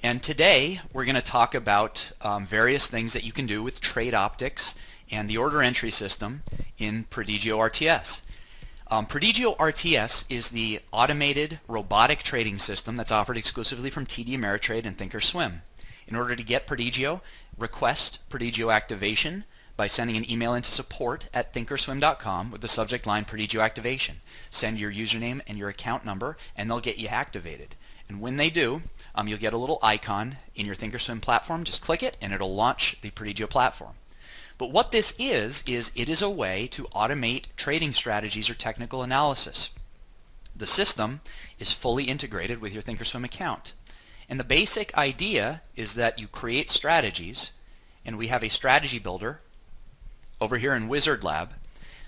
And today we're going to talk about various things that you can do with trade optics and the order entry system in Prodigio RTS. Prodigio RTS is the automated robotic trading system that's offered exclusively from TD Ameritrade and Thinkorswim. In order to get Prodigio, request Prodigio activation by sending an email into support@thinkorswim.com with the subject line Prodigio activation. Send your username and your account number and they'll get you activated. And when they do, you'll get a little icon in your Thinkorswim platform. Just click it and it'll launch the Prodigio platform. But what this is it is a way to automate trading strategies or technical analysis. The system is fully integrated with your Thinkorswim account. And the basic idea is that you create strategies, and we have a strategy builder over here in Wizard Lab.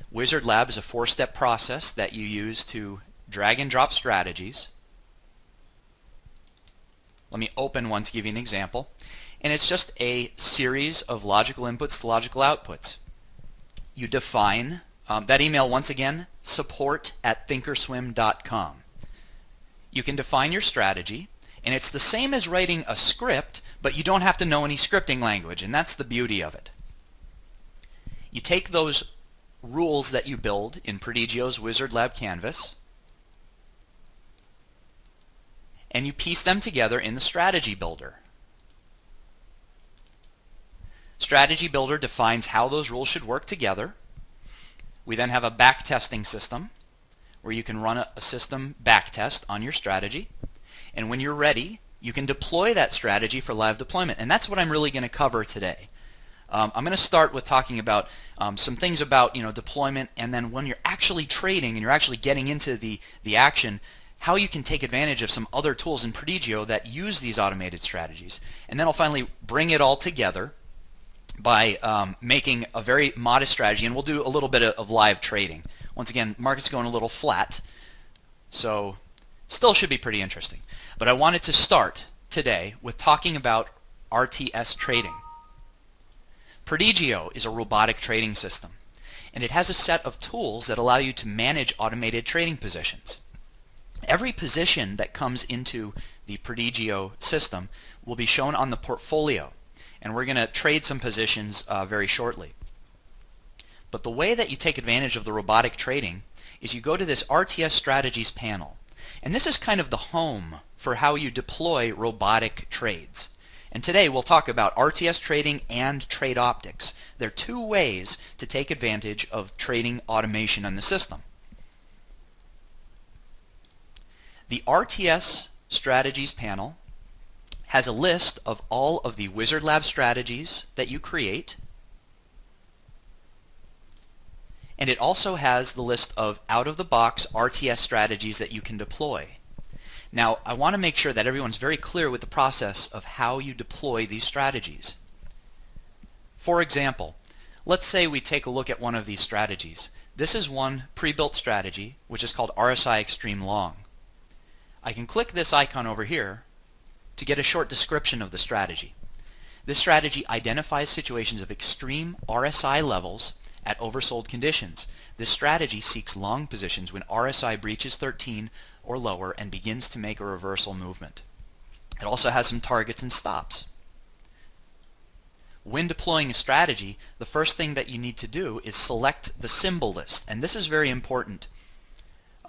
Wizard Lab is a 4-step process that you use to drag and drop strategies. Let me open one to give you an example. And it's just a series of logical inputs to logical outputs. You define that email once again, support@thinkorswim.com. You can define your strategy, and it's the same as writing a script, but you don't have to know any scripting language, and that's the beauty of it. You take those rules that you build in Prodigio's Wizard Lab canvas, and you piece them together in the strategy builder. Strategy builder defines how those rules should work together. We then have a backtesting system where you can run a system backtest on your strategy. And when you're ready, you can deploy that strategy for live deployment. And that's what I'm really going to cover today. I'm going to start with talking about some things about deployment, and then when you're actually trading and you're actually getting into the action, how you can take advantage of some other tools in Prodigio that use these automated strategies. And then I'll finally bring it all together by making a very modest strategy, and we'll do a little bit of live trading. Once again, market's going a little flat, so still should be pretty interesting. But I wanted to start today with talking about RTS trading. Prodigio is a robotic trading system, and it has a set of tools that allow you to manage automated trading positions. Every position that comes into the Prodigio system will be shown on the portfolio, and we're going to trade some positions very shortly. But the way that you take advantage of the robotic trading is you go to this RTS strategies panel, and this is kind of the home for how you deploy robotic trades. And today we'll talk about RTS trading and trade optics. There are two ways to take advantage of trading automation in the system. The RTS strategies panel has a list of all of the Wizard Lab strategies that you create, and it also has the list of out-of-the-box RTS strategies that you can deploy. Now, I want to make sure that everyone's very clear with the process of how you deploy these strategies. For example, let's say we take a look at one of these strategies. This is one pre-built strategy, which is called Rsi Extreme Long. I can click this icon over here to get a short description of the strategy. This strategy identifies situations of extreme RSI levels at oversold conditions. This strategy seeks long positions when RSI breaches 13 or lower and begins to make a reversal movement. It also has some targets and stops. When deploying a strategy, the first thing that you need to do is select the symbol list, and this is very important.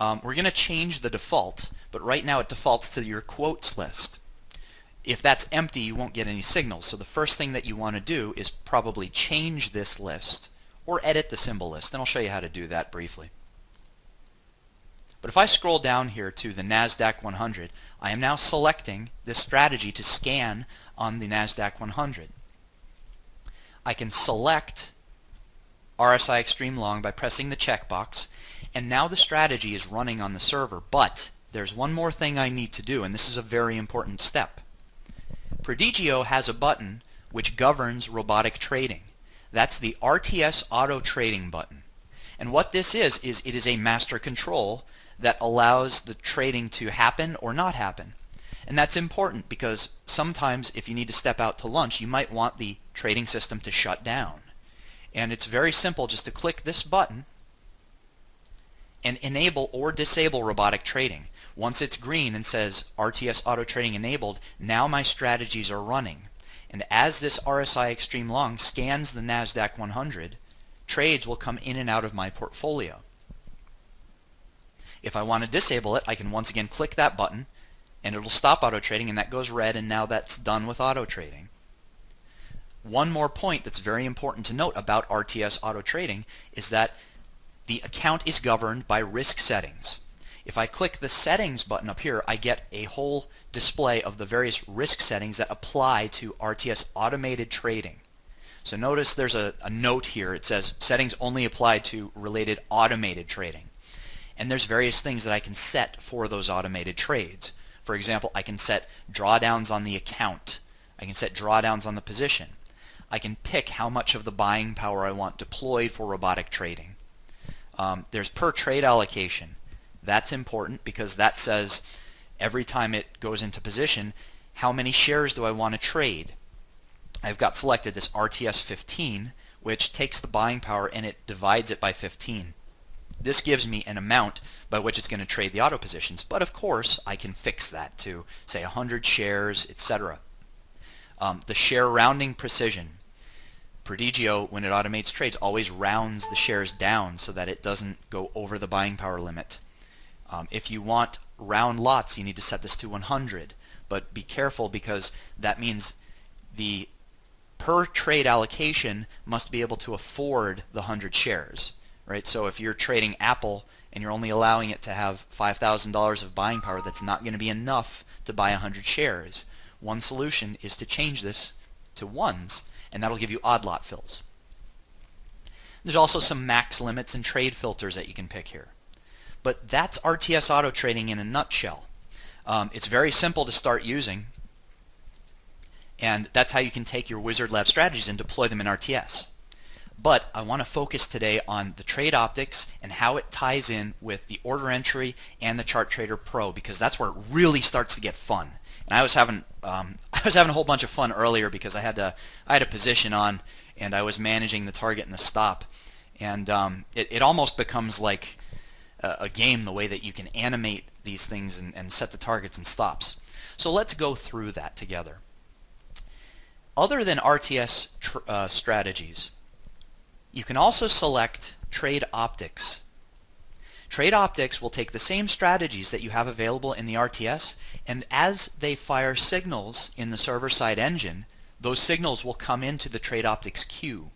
We're going to change the default, but right now it defaults to your quotes list. If that's empty, you won't get any signals. So the first thing that you want to do is probably change this list or edit the symbol list, and I'll show you how to do that briefly. But if I scroll down here to the NASDAQ 100, I am now selecting this strategy to scan on the NASDAQ 100. I can select Rsi Extreme Long by pressing the checkbox, and now the strategy is running on the server. But there's one more thing I need to do, and this is a very important step. Prodigio has a button which governs robotic trading. That's the RTS Auto Trading button. And what this is it is a master control that allows the trading to happen or not happen. And that's important because sometimes if you need to step out to lunch, you might want the trading system to shut down. And it's very simple just to click this button and enable or disable robotic trading. Once it's green and says RTS auto trading enabled, now my strategies are running. And as this RSI Extreme Long scans the NASDAQ 100, trades will come in and out of my portfolio. If I want to disable it, I can once again click that button and it'll stop auto trading, and that goes red, and now that's done with auto trading. One more point that's very important to note about RTS auto trading is that the account is governed by risk settings. If I click the settings button up here, I get a whole display of the various risk settings that apply to RTS automated trading. So notice there's a note here. It says settings only apply to related automated trading. And there's various things that I can set for those automated trades. For example, I can set drawdowns on the account. I can set drawdowns on the position. I can pick how much of the buying power I want deployed for robotic trading. There's per trade allocation. That's important because that says every time it goes into position, how many shares do I want to trade? I've got selected this RTS 15, which takes the buying power and it divides it by 15. This gives me an amount by which it's going to trade the auto positions, but of course I can fix that to, say, 100 shares, etc. The share rounding precision. Prodigio, when it automates trades, always rounds the shares down so that it doesn't go over the buying power limit. If you want round lots, you need to set this to 100, but be careful because that means the per trade allocation must be able to afford the 100 shares. Right? So if you're trading Apple and you're only allowing it to have $5,000 of buying power, that's not going to be enough to buy 100 shares. One solution is to change this to ones, and that'll give you odd lot fills. There's also some max limits and trade filters that you can pick here. But that's RTS auto trading in a nutshell. It's very simple to start using, and that's how you can take your Wizard Lab strategies and deploy them in RTS. But I want to focus today on the trade optics and how it ties in with the order entry and the Chart Trader Pro, because that's where it really starts to get fun. And I was having a whole bunch of fun earlier because I had a position on and I was managing the target and the stop, and it almost becomes like a game the way that you can animate these things and set the targets and stops. So let's go through that together. Other than RTS strategies, you can also select Trade Optics. Trade Optics will take the same strategies that you have available in the RTS, and as they fire signals in the server-side engine, those signals will come into the Trade Optics queue.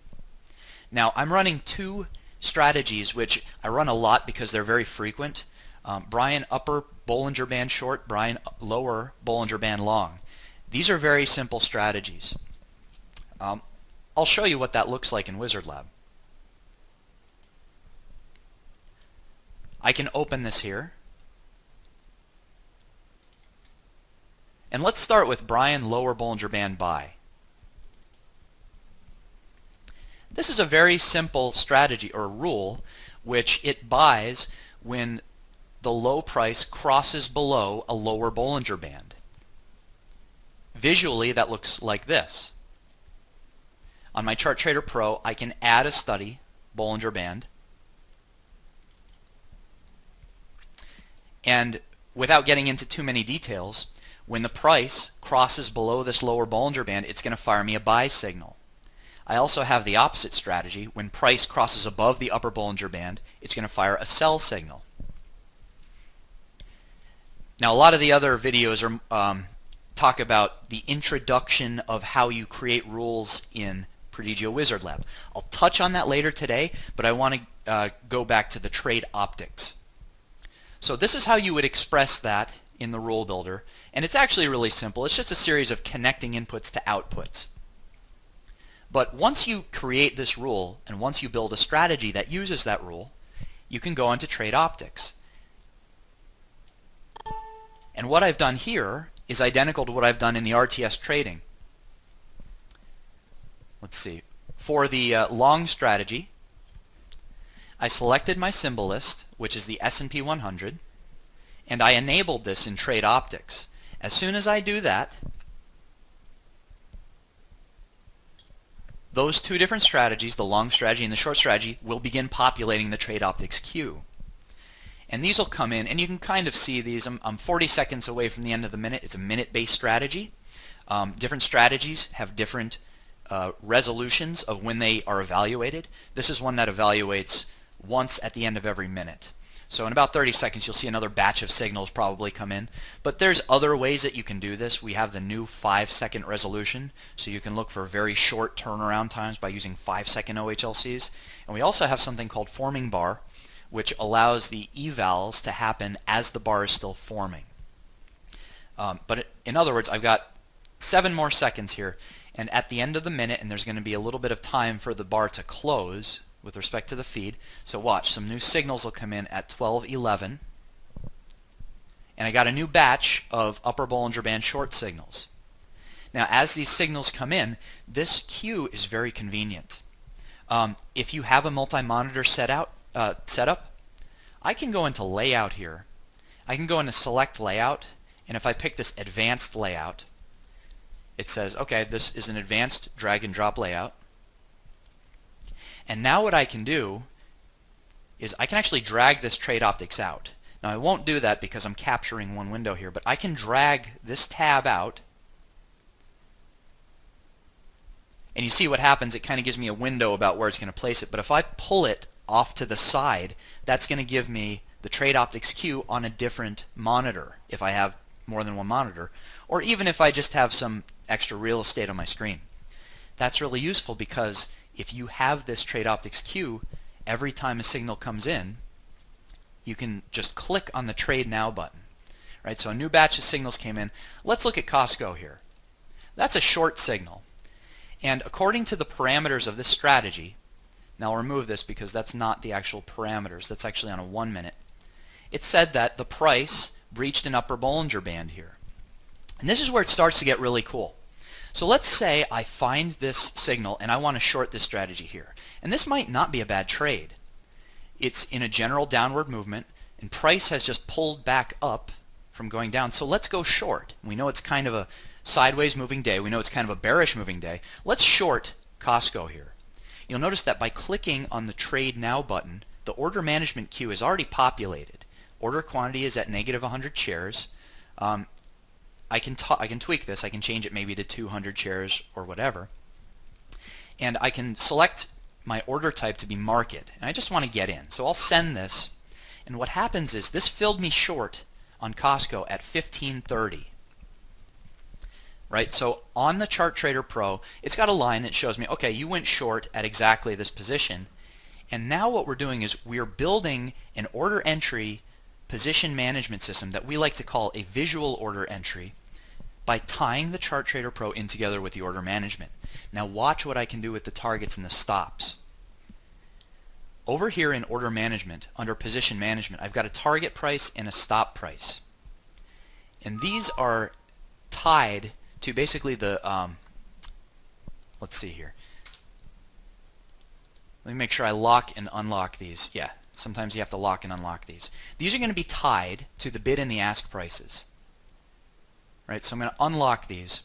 Now, I'm running two strategies which I run a lot because they're very frequent. Brian upper Bollinger Band short, Brian lower Bollinger Band long. These are very simple strategies. I'll show you what that looks like in Wizard Lab. I can open this here. And let's start with Brian lower Bollinger Band buy. This is a very simple strategy or rule which it buys when the low price crosses below a lower Bollinger Band. Visually that looks like this. On my Chart Trader Pro I can add a study, Bollinger Band, and without getting into too many details, when the price crosses below this lower Bollinger Band, it's going to fire me a buy signal. I also have the opposite strategy. When price crosses above the upper Bollinger Band, it's going to fire a sell signal. Now, a lot of the other videos talk about the introduction of how you create rules in Prodigio Wizard Lab. I'll touch on that later today, but I want to go back to the trade optics. So this is how you would express that in the rule builder, and it's actually really simple. It's just a series of connecting inputs to outputs. But once you create this rule and once you build a strategy that uses that rule, you can go into trade optics. And what I've done here is identical to what I've done in the RTS trading. Let's see. For the long strategy, I selected my symbol list, which is the S&P 100, and I enabled this in Trade Optics. As soon as I do that, those two different strategies, the long strategy and the short strategy, will begin populating the Trade Optics queue. And these will come in, and you can kind of see these. I'm 40 seconds away from the end of the minute. It's a minute-based strategy. Different strategies have different resolutions of when they are evaluated. This is one that evaluates once at the end of every minute. So in about 30 seconds, you'll see another batch of signals probably come in. But there's other ways that you can do this. We have the new 5-second resolution, so you can look for very short turnaround times by using 5-second OHLCs. And we also have something called forming bar, which allows the evals to happen as the bar is still forming. But in other words, I've got 7 more seconds here, and at the end of the minute, and there's going to be a little bit of time for the bar to close with respect to the feed. So watch, some new signals will come in at 12:11, and I got a new batch of upper Bollinger Band short signals. Now as these signals come in, this queue is very convenient. If you have a multi-monitor setup, I can go into layout here. I can go into select layout, and if I pick this advanced layout, it says, okay, this is an advanced drag and drop layout. And now what I can do is I can actually drag this trade optics out. Now I won't do that because I'm capturing one window here, but I can drag this tab out, and you see what happens. It kind of gives me a window about where it's going to place it. But if I pull it off to the side, that's going to give me the trade optics queue on a different monitor if I have more than one monitor, or even if I just have some extra real estate on my screen. That's really useful because if you have this trade optics queue, every time a signal comes in, you can just click on the Trade Now button. Right? So a new batch of signals came in. Let's look at Costco here. That's a short signal. And according to the parameters of this strategy, now I'll remove this because that's not the actual parameters. That's actually on a 1 minute. It said that the price breached an upper Bollinger Band here. And this is where it starts to get really cool. So let's say I find this signal and I want to short this strategy here. And this might not be a bad trade. It's in a general downward movement, and price has just pulled back up from going down. So let's go short. We know it's kind of a sideways moving day. We know it's kind of a bearish moving day. Let's short Costco here. You'll notice that by clicking on the Trade Now button, the order management queue is already populated. Order quantity is at negative 100 shares. I can tweak this. I can change it maybe to 200 shares or whatever. And I can select my order type to be market. And I just want to get in. So I'll send this. And what happens is this filled me short on Costco at 1530. Right? So on the Chart Trader Pro, it's got a line that shows me, okay, you went short at exactly this position. And now what we're doing is we're building an order entry position management system that we like to call a visual order entry by tying the Chart Trader Pro in together with the order management. Now watch what I can do with the targets and the stops. Over here in order management, under position management, I've got a target price and a stop price. And these are tied to basically the, let's see here. Let me make sure I lock and unlock these. Yeah. Sometimes you have to lock and unlock these. These are going to be tied to the bid and the ask prices. Right? So I'm going to unlock these.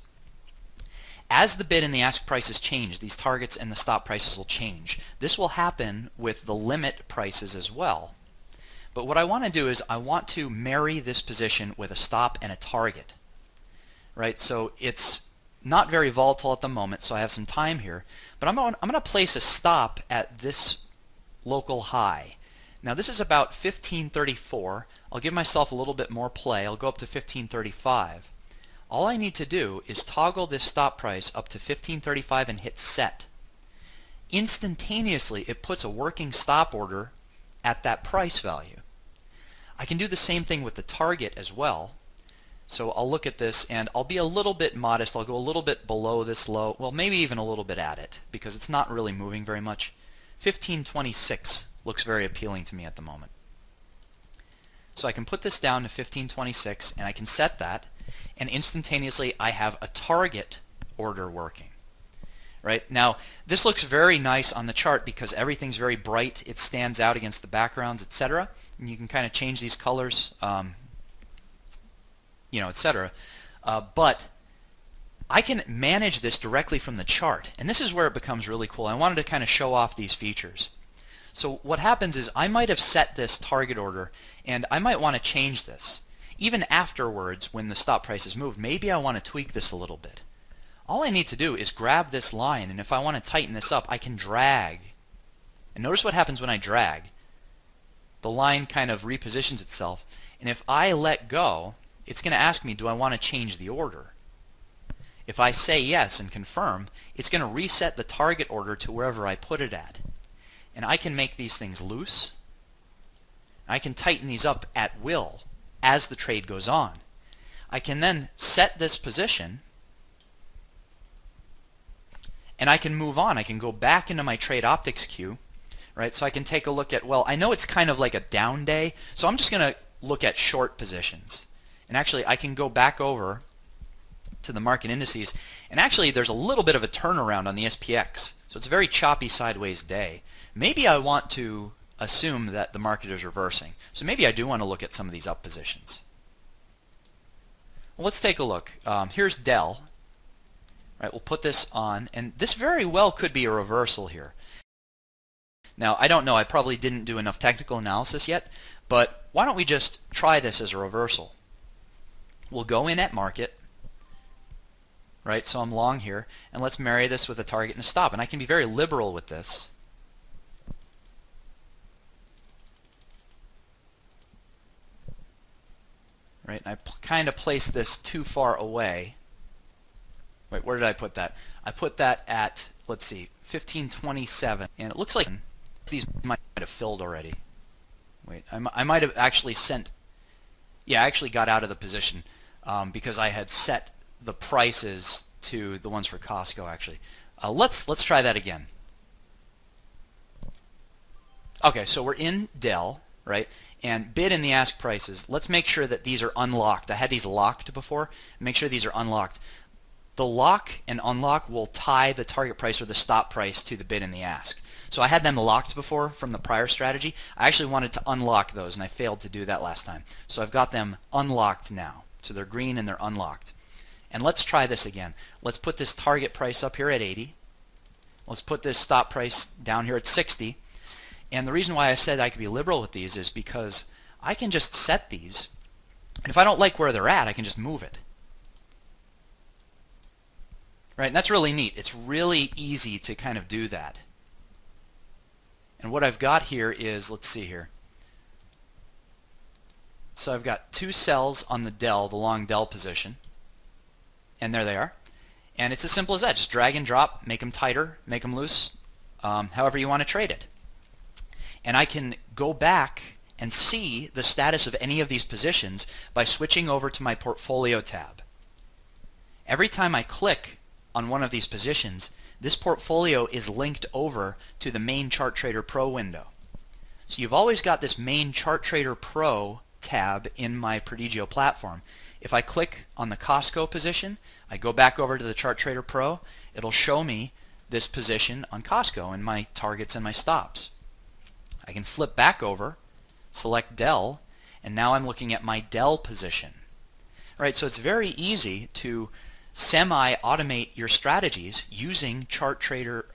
As the bid and the ask prices change, these targets and the stop prices will change. This will happen with the limit prices as well. But what I want to do is I want to marry this position with a stop and a target. Right? So it's not very volatile at the moment, so I have some time here. But I'm going to place a stop at this local high. Now this is about 1534. I'll give myself a little bit more play. I'll go up to 1535. All I need to do is toggle this stop price up to 1535 and hit set. Instantaneously it puts a working stop order at that price value. I can do the same thing with the target as well. So I'll look at this and I'll be a little bit modest. I'll go a little bit below this low. Well, maybe even a little bit at it because it's not really moving very much. 1526 looks very appealing to me at the moment. So I can put this down to 1526 and I can set that, and instantaneously I have a target order working. Right? Now this looks very nice on the chart because everything's very bright, it stands out against the backgrounds, etc. And you can kind of change these colors, etc. But I can manage this directly from the chart, and this is where it becomes really cool. I wanted to kind of show off these features. So what happens is I might have set this target order and I might want to change this. Even afterwards when the stop price is moved, maybe I want to tweak this a little bit. All I need to do is grab this line, and if I want to tighten this up, I can drag. And notice what happens when I drag. The line kind of repositions itself, and if I let go, it's going to ask me, do I want to change the order? If I say yes and confirm, it's going to reset the target order to wherever I put it at. And I can make these things loose. I can tighten these up at will as the trade goes on. I can then set this position, and I can move on. I can go back into my trade optics queue, right? So I can take a look at, well, I know it's kind of like a down day, so I'm just going to look at short positions. And actually, I can go back over to the market indices, and actually there's a little bit of a turnaround on the SPX. So it's a very choppy sideways day. Maybe I want to assume that the market is reversing. So maybe I do want to look at some of these up positions. Well, let's take a look. Here's Dell. Right, we'll put this on, and this very well could be a reversal here. Now, I don't know, I probably didn't do enough technical analysis yet, but why don't we just try this as a reversal? We'll go in at market, right, so I'm long here, and let's marry this with a target and a stop, and I can be very liberal with this. Right, and I kind of place this too far away. Wait, where did I put that? I put that at, let's see, 1527, and it looks like these might have filled already. Wait, I might have actually sent, yeah, I actually got out of the position because I had set the prices to the ones for Costco actually. Let's try that again. Okay, so we're in Dell, right? And bid and the ask prices. Let's make sure that these are unlocked. I had these locked before. Make sure these are unlocked. The lock and unlock will tie the target price or the stop price to the bid and the ask. So I had them locked before from the prior strategy. I actually wanted to unlock those, and I failed to do that last time. So I've got them unlocked now. So they're green and they're unlocked. And let's try this again. Let's put this target price up here at 80. Let's put this stop price down here at 60. And the reason why I said I could be liberal with these is because I can just set these, and if I don't like where they're at, I can just move it. Right, and that's really neat. It's really easy to kind of do that. And what I've got here is, let's see here. So I've got two cells on the Dell, the long Dell position, and there they are. And it's as simple as that. Just drag and drop, make them tighter, make them loose, however you want to trade it. And I can go back and see the status of any of these positions by switching over to my portfolio tab. Every time I click on one of these positions, this portfolio is linked over to the main Chart Trader Pro window. So you've always got this main Chart Trader Pro tab in my Prodigio platform. If I click on the Costco position, I go back over to the Chart Trader Pro, it'll show me this position on Costco and my targets and my stops. I can flip back over, select Dell, and now I'm looking at my Dell position. All right, so it's very easy to semi-automate your strategies using Chart Trader,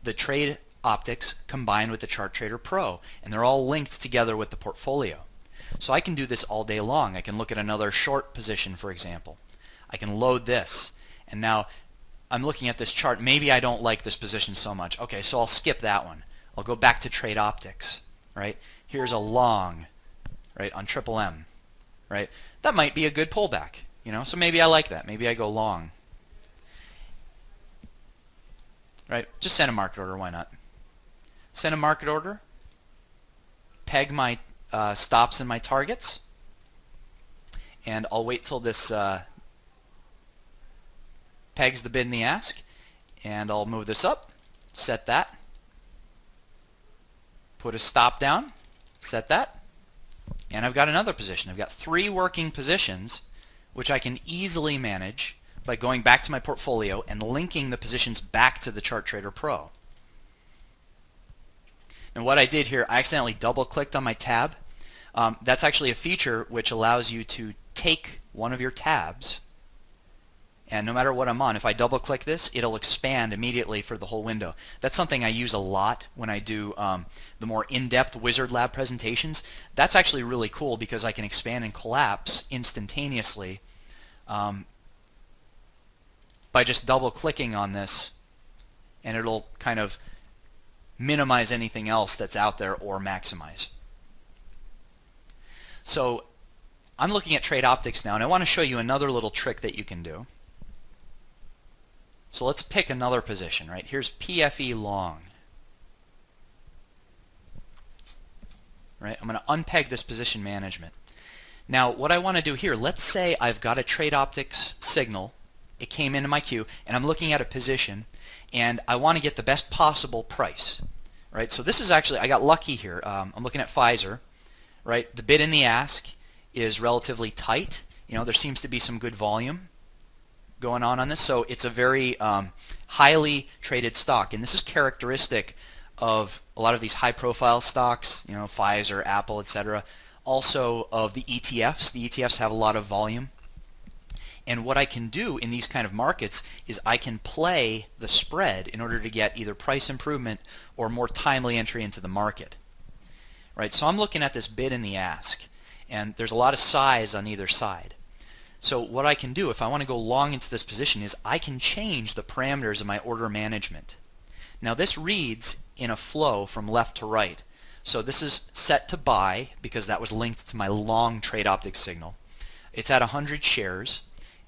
the trade optics combined with the Chart Trader Pro, and they're all linked together with the portfolio. So I can do this all day long. I can look at another short position, for example. I can load this, and now I'm looking at this chart. Maybe I don't like this position so much. Okay, so I'll skip that one. I'll go back to trade optics, right? Here's a long, right, on triple M, right? That might be a good pullback, you know, so maybe I like that. Maybe I go long, right? Just send a market order, why not? Send a market order, peg my stops and my targets, and I'll wait till this pegs the bid and the ask, and I'll move this up, set that, put a stop down, set that, and I've got another position. I've got three working positions which I can easily manage by going back to my portfolio and linking the positions back to the Chart Trader Pro. And what I did here, I accidentally double-clicked on my tab. That's actually a feature which allows you to take one of your tabs And no matter what I'm on, if I double click this, it'll expand immediately for the whole window. That's something I use a lot when I do the more in-depth Wizard Lab presentations. That's actually really cool because I can expand and collapse instantaneously by just double clicking on this, and it'll kind of minimize anything else that's out there or maximize. So I'm looking at trade optics now, and I want to show you another little trick that you can do. So let's pick another position, right? Here's PFE long. Right? I'm going to unpeg this position management. Now, what I want to do here, let's say I've got a trade optics signal. It came into my queue, and I'm looking at a position, and I want to get the best possible price. Right? So this is actually, I got lucky here. I'm looking at Pfizer. Right? The bid and the ask is relatively tight. You know, there seems to be some good volume going on this, so it's a very highly traded stock, and this is characteristic of a lot of these high-profile stocks, you know, Pfizer, Apple, etc. Also of the ETFs. The ETFs have a lot of volume, and what I can do in these kind of markets is I can play the spread in order to get either price improvement or more timely entry into the market. Right? So I'm looking at this bid and the ask, and there's a lot of size on either side. So what I can do if I want to go long into this position is I can change the parameters of my order management. Now this reads in a flow from left to right. So this is set to buy because that was linked to my long trade optics signal. It's at 100 shares,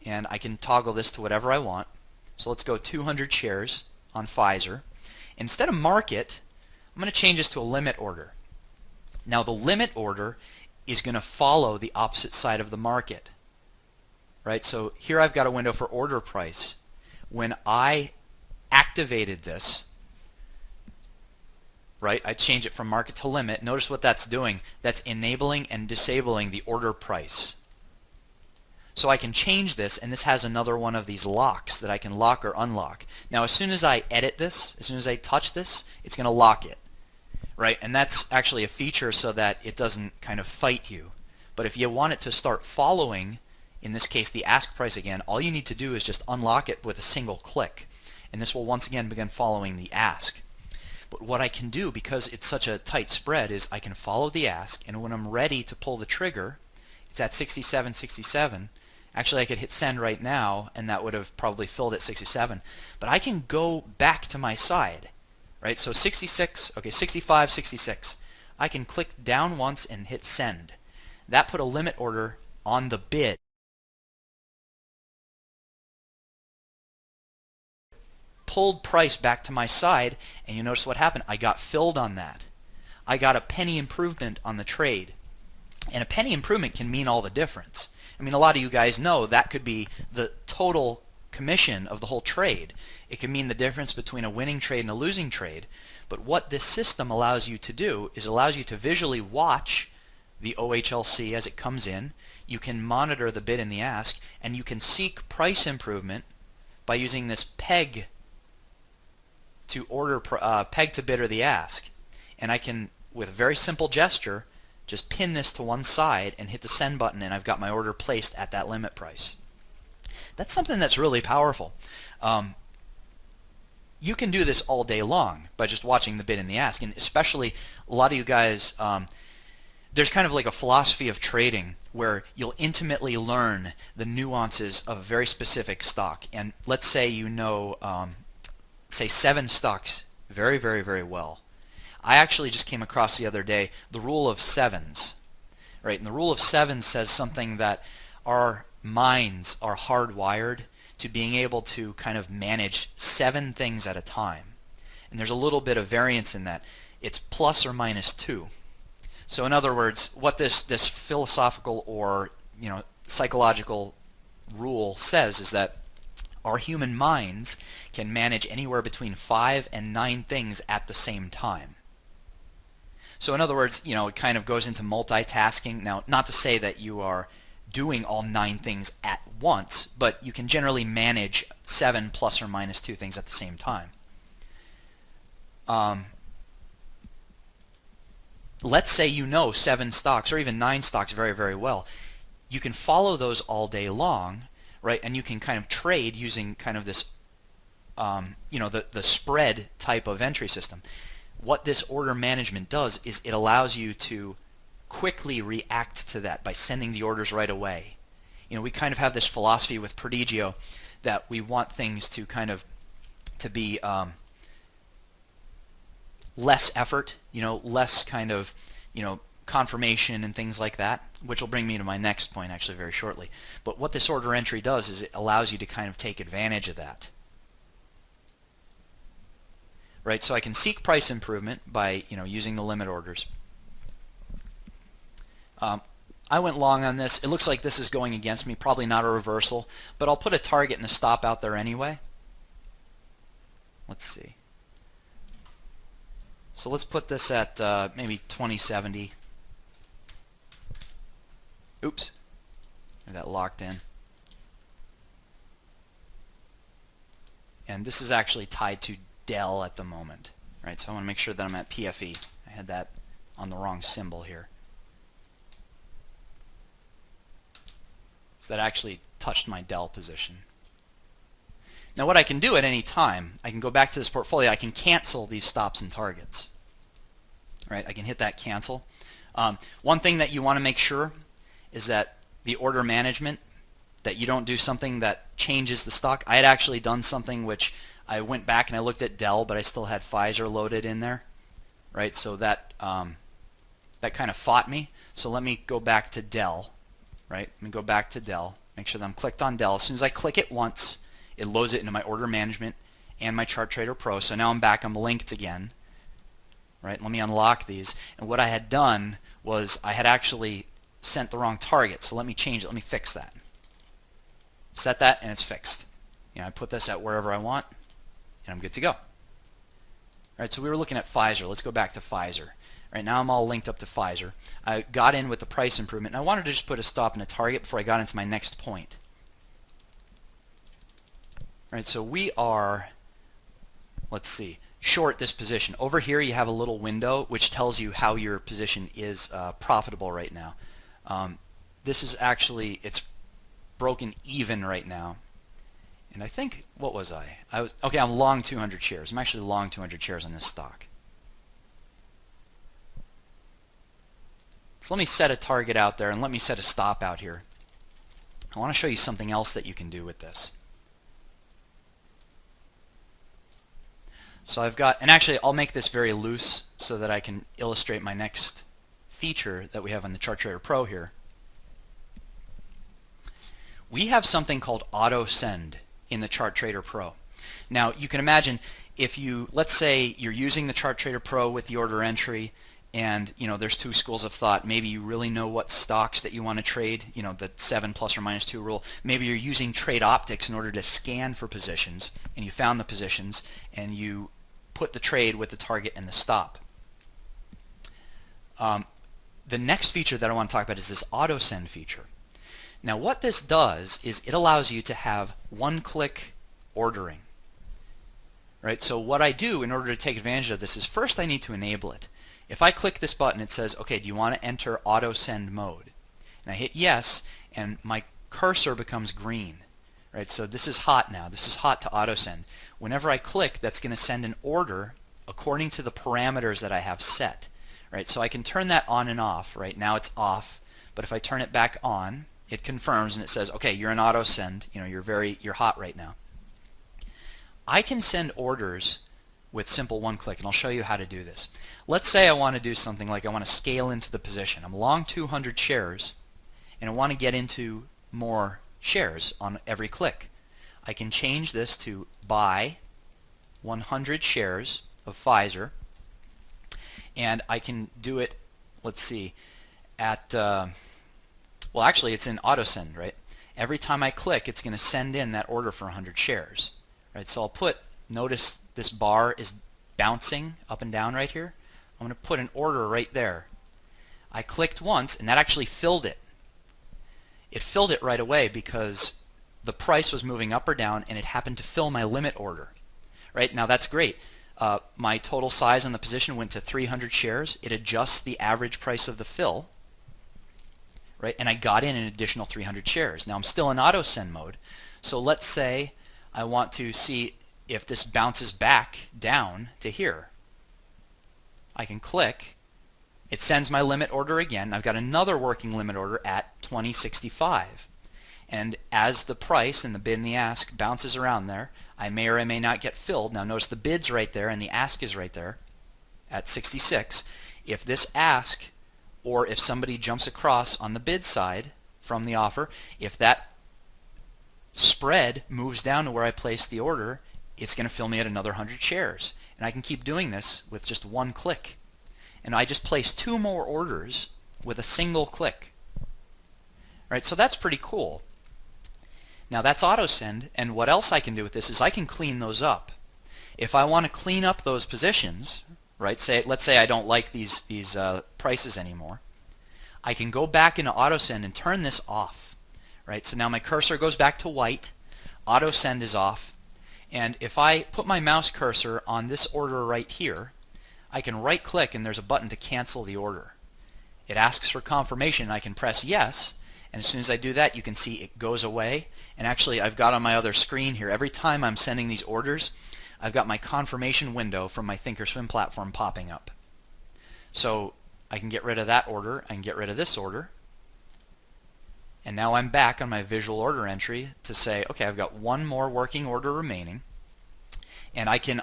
and I can toggle this to whatever I want. So let's go 200 shares on Pfizer. Instead of market, I'm going to change this to a limit order. Now the limit order is going to follow the opposite side of the market. Right, so here I've got a window for order price. When I activated this, right, I change it from market to limit. Notice what that's doing. That's enabling and disabling the order price. So I can change this, and this has another one of these locks that I can lock or unlock. Now as soon as I edit this, as soon as I touch this, it's going to lock it. Right, and that's actually a feature so that it doesn't kind of fight you. But if you want it to start following, in this case the ask price again, all you need to do is just unlock it with a single click, and this will once again begin following the ask. But what I can do, because it's such a tight spread, is I can follow the ask, and when I'm ready to pull the trigger, it's at 67.67. Actually I could hit send right now and that would have probably filled at 67, but I can go back to my side. Right, so 66, okay, 65, 66. I can click down once and hit send. That put a limit order on the bid. Pulled price back to my side, and you notice what happened. I got filled on that. I got a penny improvement on the trade. And a penny improvement can mean all the difference. I mean, a lot of you guys know that could be the total commission of the whole trade. It can mean the difference between a winning trade and a losing trade. But what this system allows you to do is allows you to visually watch the OHLC as it comes in. You can monitor the bid and the ask, and you can seek price improvement by using this peg to order peg to bid or the ask. And I can, with a very simple gesture, just pin this to one side and hit the send button, and I've got my order placed at that limit price. That's something that's really powerful. You can do this all day long by just watching the bid and the ask, and especially a lot of you guys, there's kind of like a philosophy of trading where you'll intimately learn the nuances of a very specific stock. And let's say you know, say 7 stocks very, very, very well. I actually just came across the other day the rule of sevens. Right? And the rule of sevens says something that our minds are hardwired to being able to kind of manage 7 things at a time. And there's a little bit of variance in that. It's plus or minus 2. So in other words, what this philosophical or psychological rule says is that our human minds can manage anywhere between 5 and 9 things at the same time. So in other words, it kind of goes into multitasking. Now, not to say that you are doing all 9 things at once, but you can generally manage 7 plus or minus 2 things at the same time. Let's say you know 7 stocks or even 9 stocks very, very well. You can follow those all day long, right? And you can kind of trade using kind of this, the spread type of entry system. What this order management does is it allows you to quickly react to that by sending the orders right away. We kind of have this philosophy with Prodigio that we want things to kind of to be less effort, less kind of, confirmation and things like that, which will bring me to my next point actually very shortly. But what this order entry does is it allows you to kind of take advantage of that. Right, so I can seek price improvement by using the limit orders. I went long on this. It looks like this is going against me, probably not a reversal, but I'll put a target and a stop out there anyway. Let's see. So let's put this at maybe 2070. Oops, I got locked in. And this is actually tied to Dell at the moment, right? So I want to make sure that I'm at PFE. I had that on the wrong symbol here. So that actually touched my Dell position. Now what I can do at any time, I can go back to this portfolio, I can cancel these stops and targets. Right? I can hit that cancel. One thing that you want to make sure is that the order management, that you don't do something that changes the stock. I had actually done something which I went back and I looked at Dell, but I still had Pfizer loaded in there. Right? So that that kind of fought me. So let me go back to Dell. Right? Let me go back to Dell. Make sure that I'm clicked on Dell. As soon as I click it once, it loads it into my order management and my Chart Trader Pro. So now I'm back. I'm linked again. Right? Let me unlock these. And what I had done was I had actually sent the wrong target. So let me change it. Let me fix that. Set that and it's fixed. I put this at wherever I want and I'm good to go. All right, so we were looking at Pfizer. Let's go back to Pfizer. Right now I'm all linked up to Pfizer. I got in with the price improvement and I wanted to just put a stop and a target before I got into my next point. All right, so we are, let's see, short this position. Over here you have a little window which tells you how your position is profitable right now. This is actually, it's broken even right now. And I think, what was I? Okay, I'm long 200 shares. I'm actually long 200 shares on this stock. So let me set a target out there and let me set a stop out here. I want to show you something else that you can do with this. So I've got, and actually I'll make this very loose so that I can illustrate my next feature that we have on the Chart Trader Pro here. We have something called auto send in the Chart Trader Pro. Now you can imagine if you, let's say you're using the Chart Trader Pro with the order entry and there's two schools of thought. Maybe you really know what stocks that you want to trade, the 7 plus or minus 2 rule. Maybe you're using trade optics in order to scan for positions and you found the positions and you put the trade with the target and the stop. The next feature that I want to talk about is this auto send feature. Now what this does is it allows you to have one-click ordering. Right? So what I do in order to take advantage of this is first I need to enable it. If I click this button it says, okay, do you want to enter auto send mode? And I hit yes and my cursor becomes green. Right? So this is hot now. This is hot to auto send. Whenever I click, that's going to send an order according to the parameters that I have set. Right? So I can turn that on and off. Right now it's off, but if I turn it back on, it confirms and it says, okay, you're in auto send. You're hot right now. I can send orders with simple one click, and I'll show you how to do this. Let's say I want to do something like I want to scale into the position. I'm long 200 shares, and I want to get into more shares on every click. I can change this to buy 100 shares of Pfizer, and I can do it, let's see, at, well actually it's in auto send, right? Every time I click it's going to send in that order for 100 shares. Right? So I'll put, notice this bar is bouncing up and down right here. I'm going to put an order right there. I clicked once and that actually filled it. It filled it right away because the price was moving up or down and it happened to fill my limit order. Right? Now that's great. My total size on the position went to 300 shares. It adjusts the average price of the fill. right? And I got in an additional 300 shares. Now I'm still in auto send mode. So let's say I want to see if this bounces back down to here. I can click. It sends my limit order again. I've got another working limit order at 2065. And as the price and the bid and the ask bounces around there, I may or I may not get filled. Now notice the bid's right there and the ask is right there at 66. If this ask, or if somebody jumps across on the bid side from the offer, if that spread moves down to where I placed the order, it's going to fill me at another 100 shares. And I can keep doing this with just one click. And I just placed 2 more orders with a single click. Right, so that's pretty cool. Now that's auto send, and what else I can do with this is I can clean those up. If I want to clean up those positions, right? Let's say I don't like these prices anymore. I can go back into auto send and turn this off. Right? So now my cursor goes back to white. Auto send is off. And if I put my mouse cursor on this order right here, I can right click and there's a button to cancel the order. It asks for confirmation. I can press yes, and as soon as I do that, you can see it goes away. And actually, I've got on my other screen here, every time I'm sending these orders, I've got my confirmation window from my Thinkorswim platform popping up. So I can get rid of that order, I can get rid of this order, and now I'm back on my visual order entry to say, okay, I've got one more working order remaining, and I can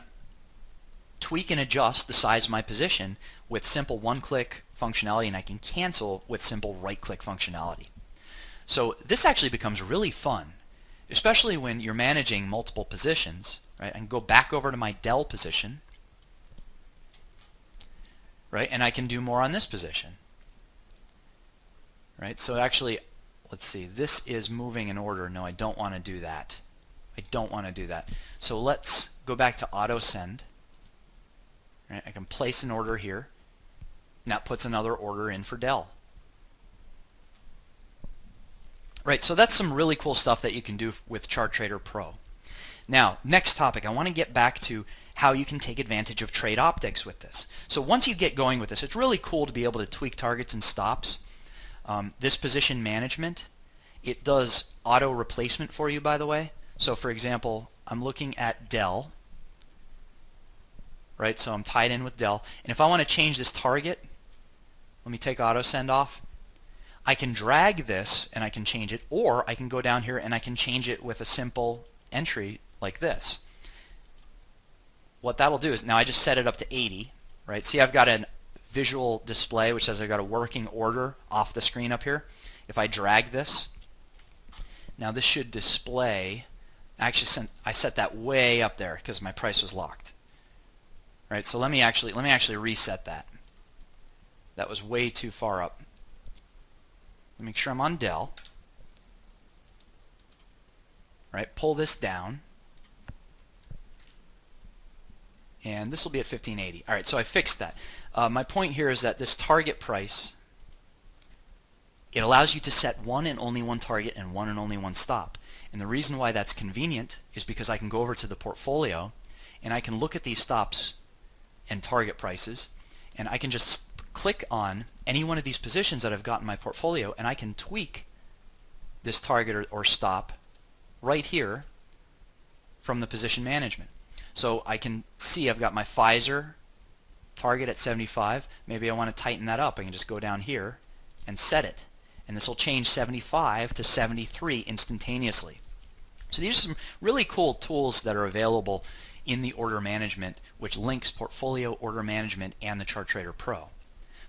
tweak and adjust the size of my position with simple one-click functionality, and I can cancel with simple right-click functionality. So this actually becomes really fun, especially when you're managing multiple positions. Right? I can go back over to my Dell position, right? And I can do more on this position. Right? So actually, let's see, this is moving in order. No, I don't want to do that. I don't want to do that. So let's go back to auto send. Right? I can place an order here. And that puts another order in for Dell. Right, so that's some really cool stuff that you can do with ChartTrader Pro. Now, next topic, I want to get back to how you can take advantage of trade optics with this. So once you get going with this, it's really cool to be able to tweak targets and stops. This position management, it does auto replacement for you, by the way. So for example, I'm looking at Dell, right? So I'm tied in with Dell, and if I want to change this target, let me take auto send off. I can drag this and I can change it, or I can go down here and I can change it with a simple entry like this. What that'll do is, now I just set it up to 80, right? See, I've got a visual display which says I've got a working order off the screen up here. If I drag this, now this should display, I set that way up there because my price was locked. Right? So let me actually reset that. That was way too far up. Make sure I'm on Dell. Right, pull this down, and this will be at 1580. All right, so I fixed that. My point here is that this target price, it allows you to set one and only one target and one and only one stop. And the reason why that's convenient is because I can go over to the portfolio and I can look at these stops and target prices, and I can just click on any one of these positions that I've got in my portfolio, and I can tweak this target or stop right here from the position management. So I can see I've got my Pfizer target at 75. Maybe I want to tighten that up. I can just go down here and set it, and this will change 75 to 73 instantaneously. So these are some really cool tools that are available in the order management, which links portfolio order management and the ChartTrader Pro.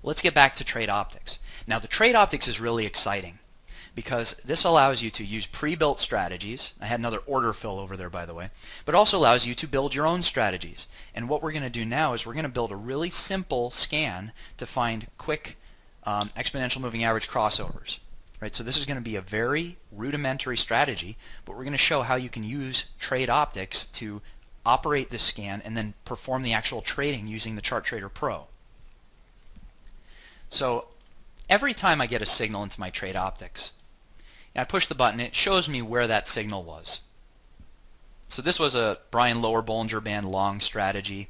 Let's get back to trade optics. Now the trade optics is really exciting because this allows you to use pre-built strategies. I had another order fill over there, by the way, but also allows you to build your own strategies. And what we're going to do now is we're going to build a really simple scan to find quick exponential moving average crossovers. Right? So this is going to be a very rudimentary strategy, but we're going to show how you can use trade optics to operate this scan and then perform the actual trading using the ChartTrader Pro. So every time I get a signal into my trade optics, I push the button, it shows me where that signal was. So this was a Brian lower Bollinger Band long strategy,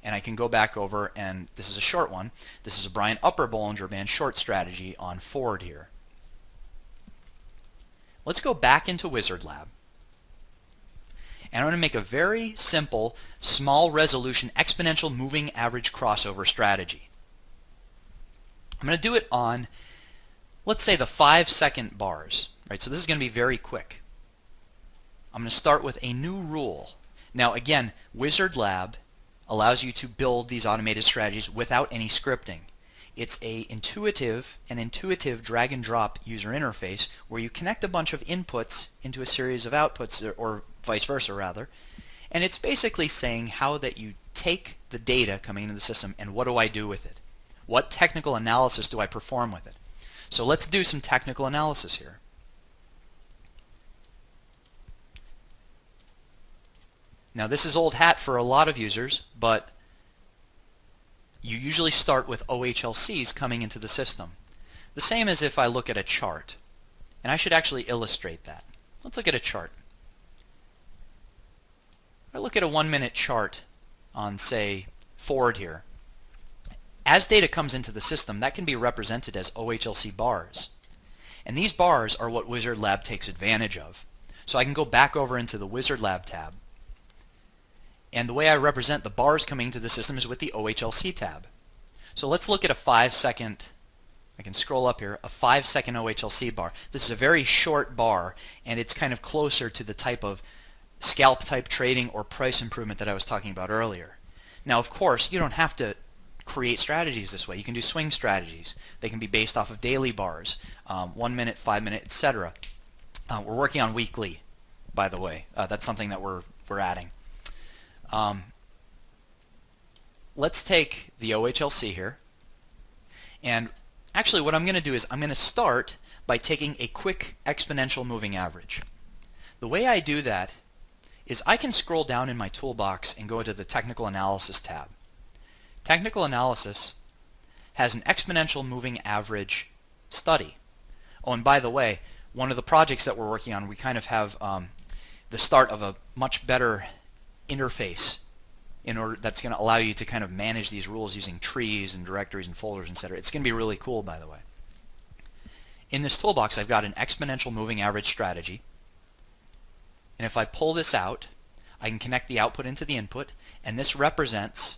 and I can go back over, and this is a short one. This is a Brian upper Bollinger Band short strategy on Ford here. Let's go back into Wizard Lab. And I'm going to make a very simple, small resolution exponential moving average crossover strategy. I'm going to do it on, let's say, the 5-second bars. Right? So this is going to be very quick. I'm going to start with a new rule. Now again, Wizard Lab allows you to build these automated strategies without any scripting. It's an intuitive drag and drop user interface where you connect a bunch of inputs into a series of outputs, or vice versa rather, and it's basically saying how that you take the data coming into the system and what do I do with it? What technical analysis do I perform with it? So let's do some technical analysis here. Now this is old hat for a lot of users, but you usually start with OHLCs coming into the system. The same as if I look at a chart. And I should actually illustrate that. Let's look at a chart. I look at a 1-minute chart on, say, Ford here. As data comes into the system, that can be represented as OHLC bars. And these bars are what Wizard Lab takes advantage of. So I can go back over into the Wizard Lab tab. And the way I represent the bars coming into the system is with the OHLC tab. So let's look at a 5-second, I can scroll up here, a 5-second OHLC bar. This is a very short bar, and it's kind of closer to the type of scalp type trading or price improvement that I was talking about earlier. Now of course, you don't have to create strategies this way. You can do swing strategies. They can be based off of daily bars, 1 minute, 5 minute, etc. We're working on weekly, by the way. That's something that we're adding. Let's take the OHLC here, and actually what I'm going to do is I'm going to start by taking a quick exponential moving average. The way I do that is I can scroll down in my toolbox and go to the Technical Analysis tab. Technical Analysis has an exponential moving average study. Oh, and by the way, one of the projects that we're working on, we kind of have the start of a much better interface in order that's going to allow you to kind of manage these rules using trees and directories and folders, etc. It's going to be really cool, by the way. In this toolbox, I've got an exponential moving average strategy. And if I pull this out, I can connect the output into the input, and this represents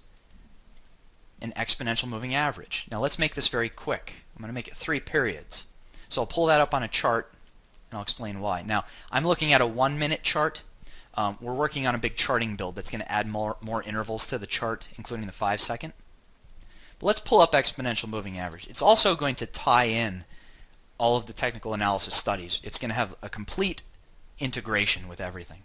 an exponential moving average. Now let's make this very quick. I'm going to make it 3 periods. So I'll pull that up on a chart, and I'll explain why. Now, I'm looking at a 1-minute chart. We're working on a big charting build that's going to add more intervals to the chart, including the 5-second. But let's pull up exponential moving average. It's also going to tie in all of the technical analysis studies. It's going to have a complete integration with everything.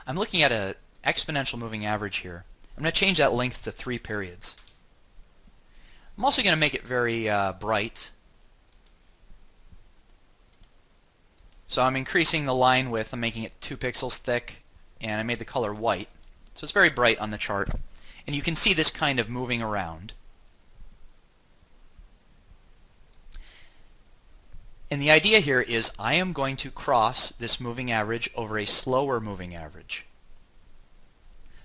I'm looking at an exponential moving average here. I'm going to change that length to 3 periods. I'm also going to make it very bright. So I'm increasing the line width, I'm making it 2 pixels thick, and I made the color white. So it's very bright on the chart. And you can see this kind of moving around. And the idea here is I am going to cross this moving average over a slower moving average.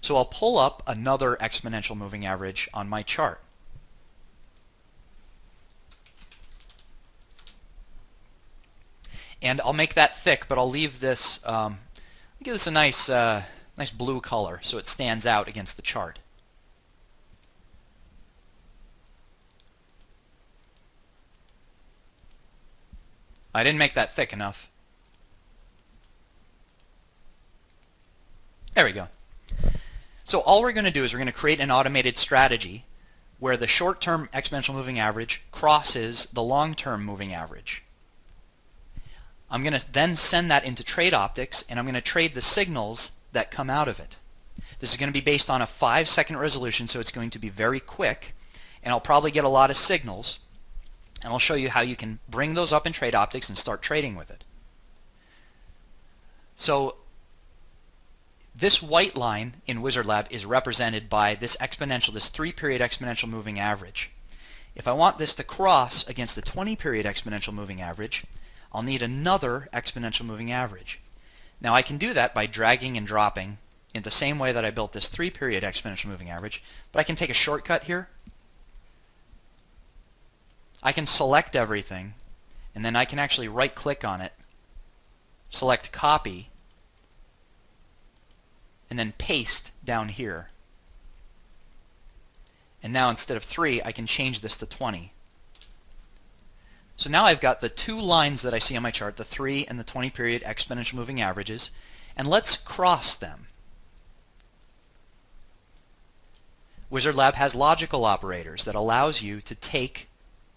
So I'll pull up another exponential moving average on my chart. And I'll make that thick, but I'll leave this, give this a nice blue color so it stands out against the chart. I didn't make that thick enough. There we go. So all we're going to do is we're going to create an automated strategy where the short-term exponential moving average crosses the long-term moving average. I'm going to then send that into trade optics, and I'm going to trade the signals that come out of it. This is going to be based on a 5-second resolution, so it's going to be very quick, and I'll probably get a lot of signals, and I'll show you how you can bring those up in trade optics and start trading with it. So this white line in Wizard Lab is represented by this exponential, this 3-period exponential moving average. If I want this to cross against the 20-period exponential moving average, I'll need another exponential moving average. Now I can do that by dragging and dropping in the same way that I built this 3-period exponential moving average, but I can take a shortcut here. I can select everything and then I can actually right click on it, select copy, and then paste down here. And now instead of 3, I can change this to 20. So now I've got the two lines that I see on my chart, the 3 and the 20 period exponential moving averages, and let's cross them. Wizard Lab has logical operators that allows you to take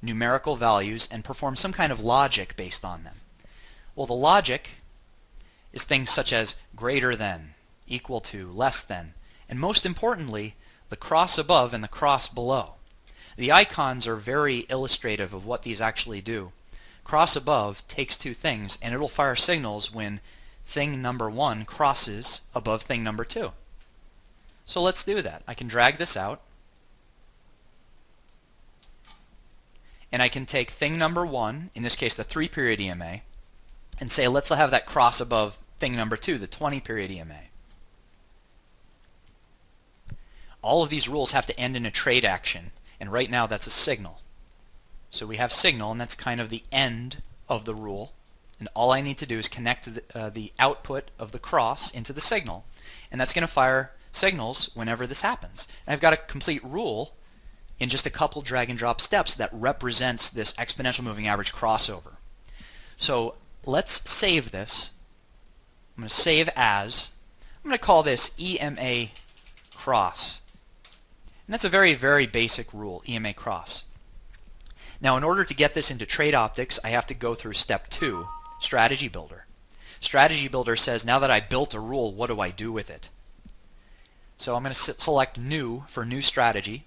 numerical values and perform some kind of logic based on them. Well, the logic is things such as greater than, equal to, less than, and most importantly, the cross above and the cross below. The icons are very illustrative of what these actually do. Cross above takes two things, and it'll fire signals when thing number 1 crosses above thing number 2. So let's do that. I can drag this out, and I can take thing number 1, in this case the 3 period EMA, and say let's have that cross above thing number 2, the 20 period EMA. All of these rules have to end in a trade action, and right now that's a signal. So we have signal, and that's kind of the end of the rule, and all I need to do is connect the output of the cross into the signal, and that's going to fire signals whenever this happens. And I've got a complete rule in just a couple drag and drop steps that represents this exponential moving average crossover. So let's save this. I'm going to save as. I'm going to call this EMA cross. And that's a very, very basic rule, EMA cross. Now, in order to get this into trade optics, I have to go through step 2, Strategy Builder. Strategy Builder says, now that I built a rule, what do I do with it? So I'm going to select New for New Strategy.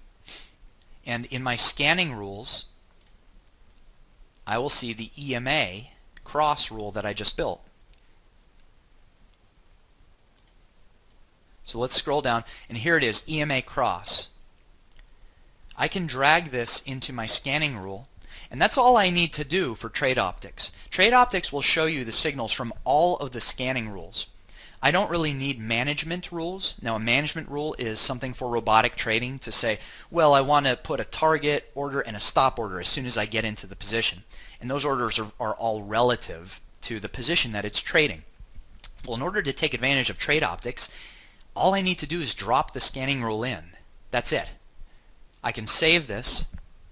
And in my scanning rules, I will see the EMA cross rule that I just built. So let's scroll down, and here it is, EMA cross. I can drag this into my scanning rule, and that's all I need to do for trade optics. Trade optics will show you the signals from all of the scanning rules. I don't really need management rules. Now, a management rule is something for robotic trading to say, well, I want to put a target order and a stop order as soon as I get into the position. And those orders are all relative to the position that it's trading. Well, in order to take advantage of trade optics, all I need to do is drop the scanning rule in. That's it. I can save this.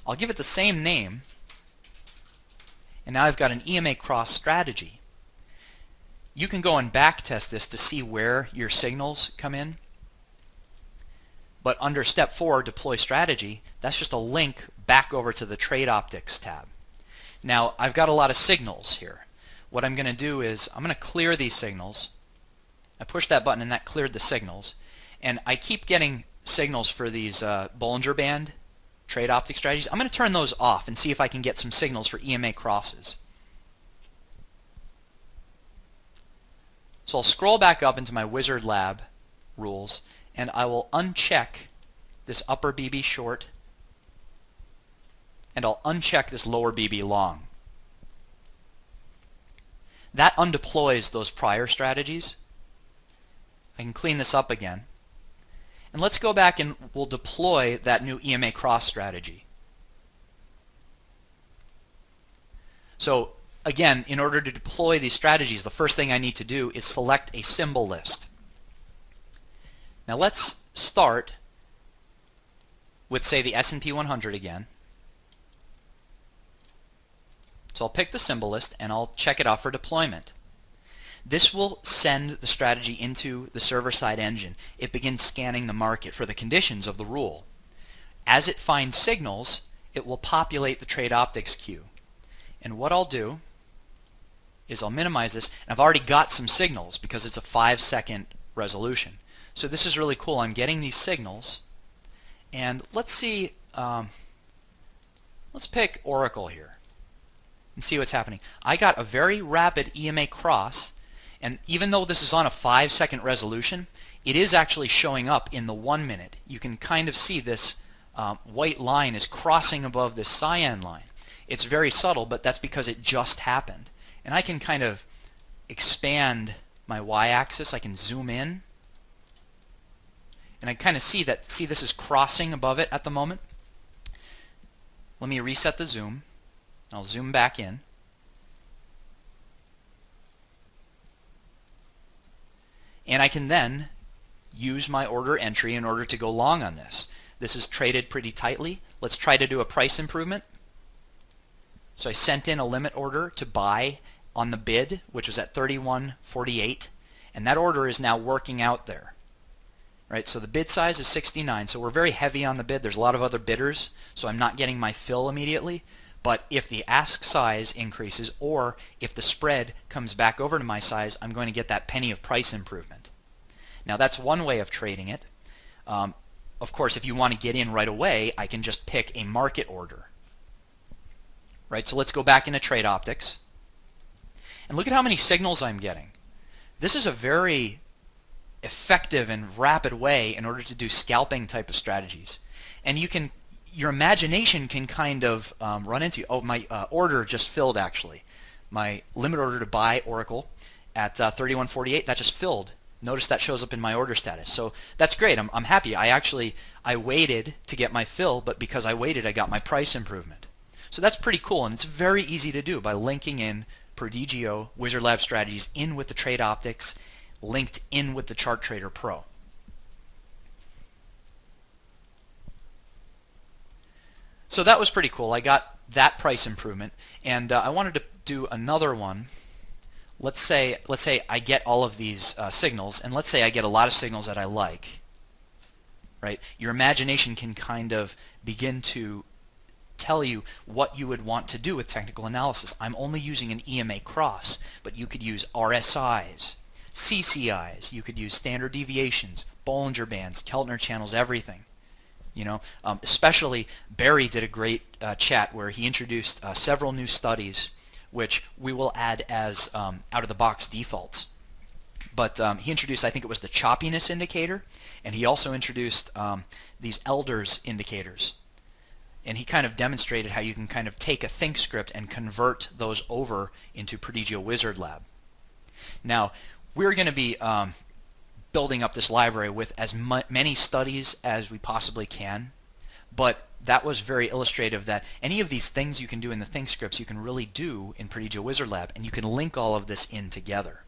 I'll give it the same name. And now I've got an EMA cross strategy. You can go and back test this to see where your signals come in. But under step 4, deploy strategy, that's just a link back over to the trade optics tab. Now, I've got a lot of signals here. What I'm going to do is I'm going to clear these signals. I push that button and that cleared the signals. And I keep getting signals for these Bollinger Band trade optic strategies. I'm going to turn those off and see if I can get some signals for EMA crosses. So I'll scroll back up into my Wizard Lab rules, and I will uncheck this upper BB short, and I'll uncheck this lower BB long. That undeploys those prior strategies. I can clean this up again. And let's go back and we'll deploy that new EMA cross strategy. So again, in order to deploy these strategies, the first thing I need to do is select a symbol list. Now let's start with, say, the S&P 100 again. So I'll pick the symbol list and I'll check it out for deployment. This will send the strategy into the server-side engine. It begins scanning the market for the conditions of the rule. As it finds signals, it will populate the trade optics queue. And what I'll do is I'll minimize this, and I've already got some signals because it's a 5-second resolution. So this is really cool. I'm getting these signals, and let's see, let's pick Oracle here and see what's happening. I got a very rapid EMA cross, and even though this is on a 5-second resolution, it is actually showing up in the 1 minute. You can kind of see this white line is crossing above this cyan line. It's very subtle, but that's because it just happened. And I can kind of expand my y-axis. I can zoom in. And I kind of see this is crossing above it at the moment. Let me reset the zoom. I'll zoom back in. And I can then use my order entry in order to go long on this. This is traded pretty tightly. Let's try to do a price improvement. So I sent in a limit order to buy on the bid, which was at 31.48, and that order is now working out there. Right? So the bid size is 69, so we're very heavy on the bid. There's a lot of other bidders, so I'm not getting my fill immediately. But if the ask size increases, or if the spread comes back over to my size, I'm going to get that penny of price improvement. Now that's one way of trading it. Of course, if you want to get in right away, I can just pick a market order. Right? So let's go back into Trade Optics. And look at how many signals I'm getting. This is a very effective and rapid way in order to do scalping type of strategies. And your imagination can kind of run into, oh, my order just filled actually. My limit order to buy Oracle at 31.48, that just filled. Notice that shows up in my order status. So that's great. I'm happy. I waited to get my fill, but because I waited, I got my price improvement. So that's pretty cool, and it's very easy to do by linking in Prodigio Wizard Lab strategies in with the Trade Optics, linked in with the Chart Trader Pro. So that was pretty cool. I got that price improvement, and I wanted to do another one. Let's say I get all of these signals, and let's say I get a lot of signals that I like. Right? Your imagination can kind of begin to tell you what you would want to do with technical analysis. I'm only using an EMA cross, but you could use RSIs, CCIs, you could use standard deviations, Bollinger Bands, Keltner channels, everything. You know, especially Barry did a great chat where he introduced several new studies, which we will add as out-of-the-box defaults. But he introduced, I think it was the choppiness indicator, and he also introduced these elders indicators. And he kind of demonstrated how you can kind of take a think script and convert those over into Prodigio Wizard Lab. Now, we're going to be building up this library with as many studies as we possibly can, but that was very illustrative that any of these things you can do in the think scripts you can really do in Prodigio Wizard Lab, and you can link all of this in together.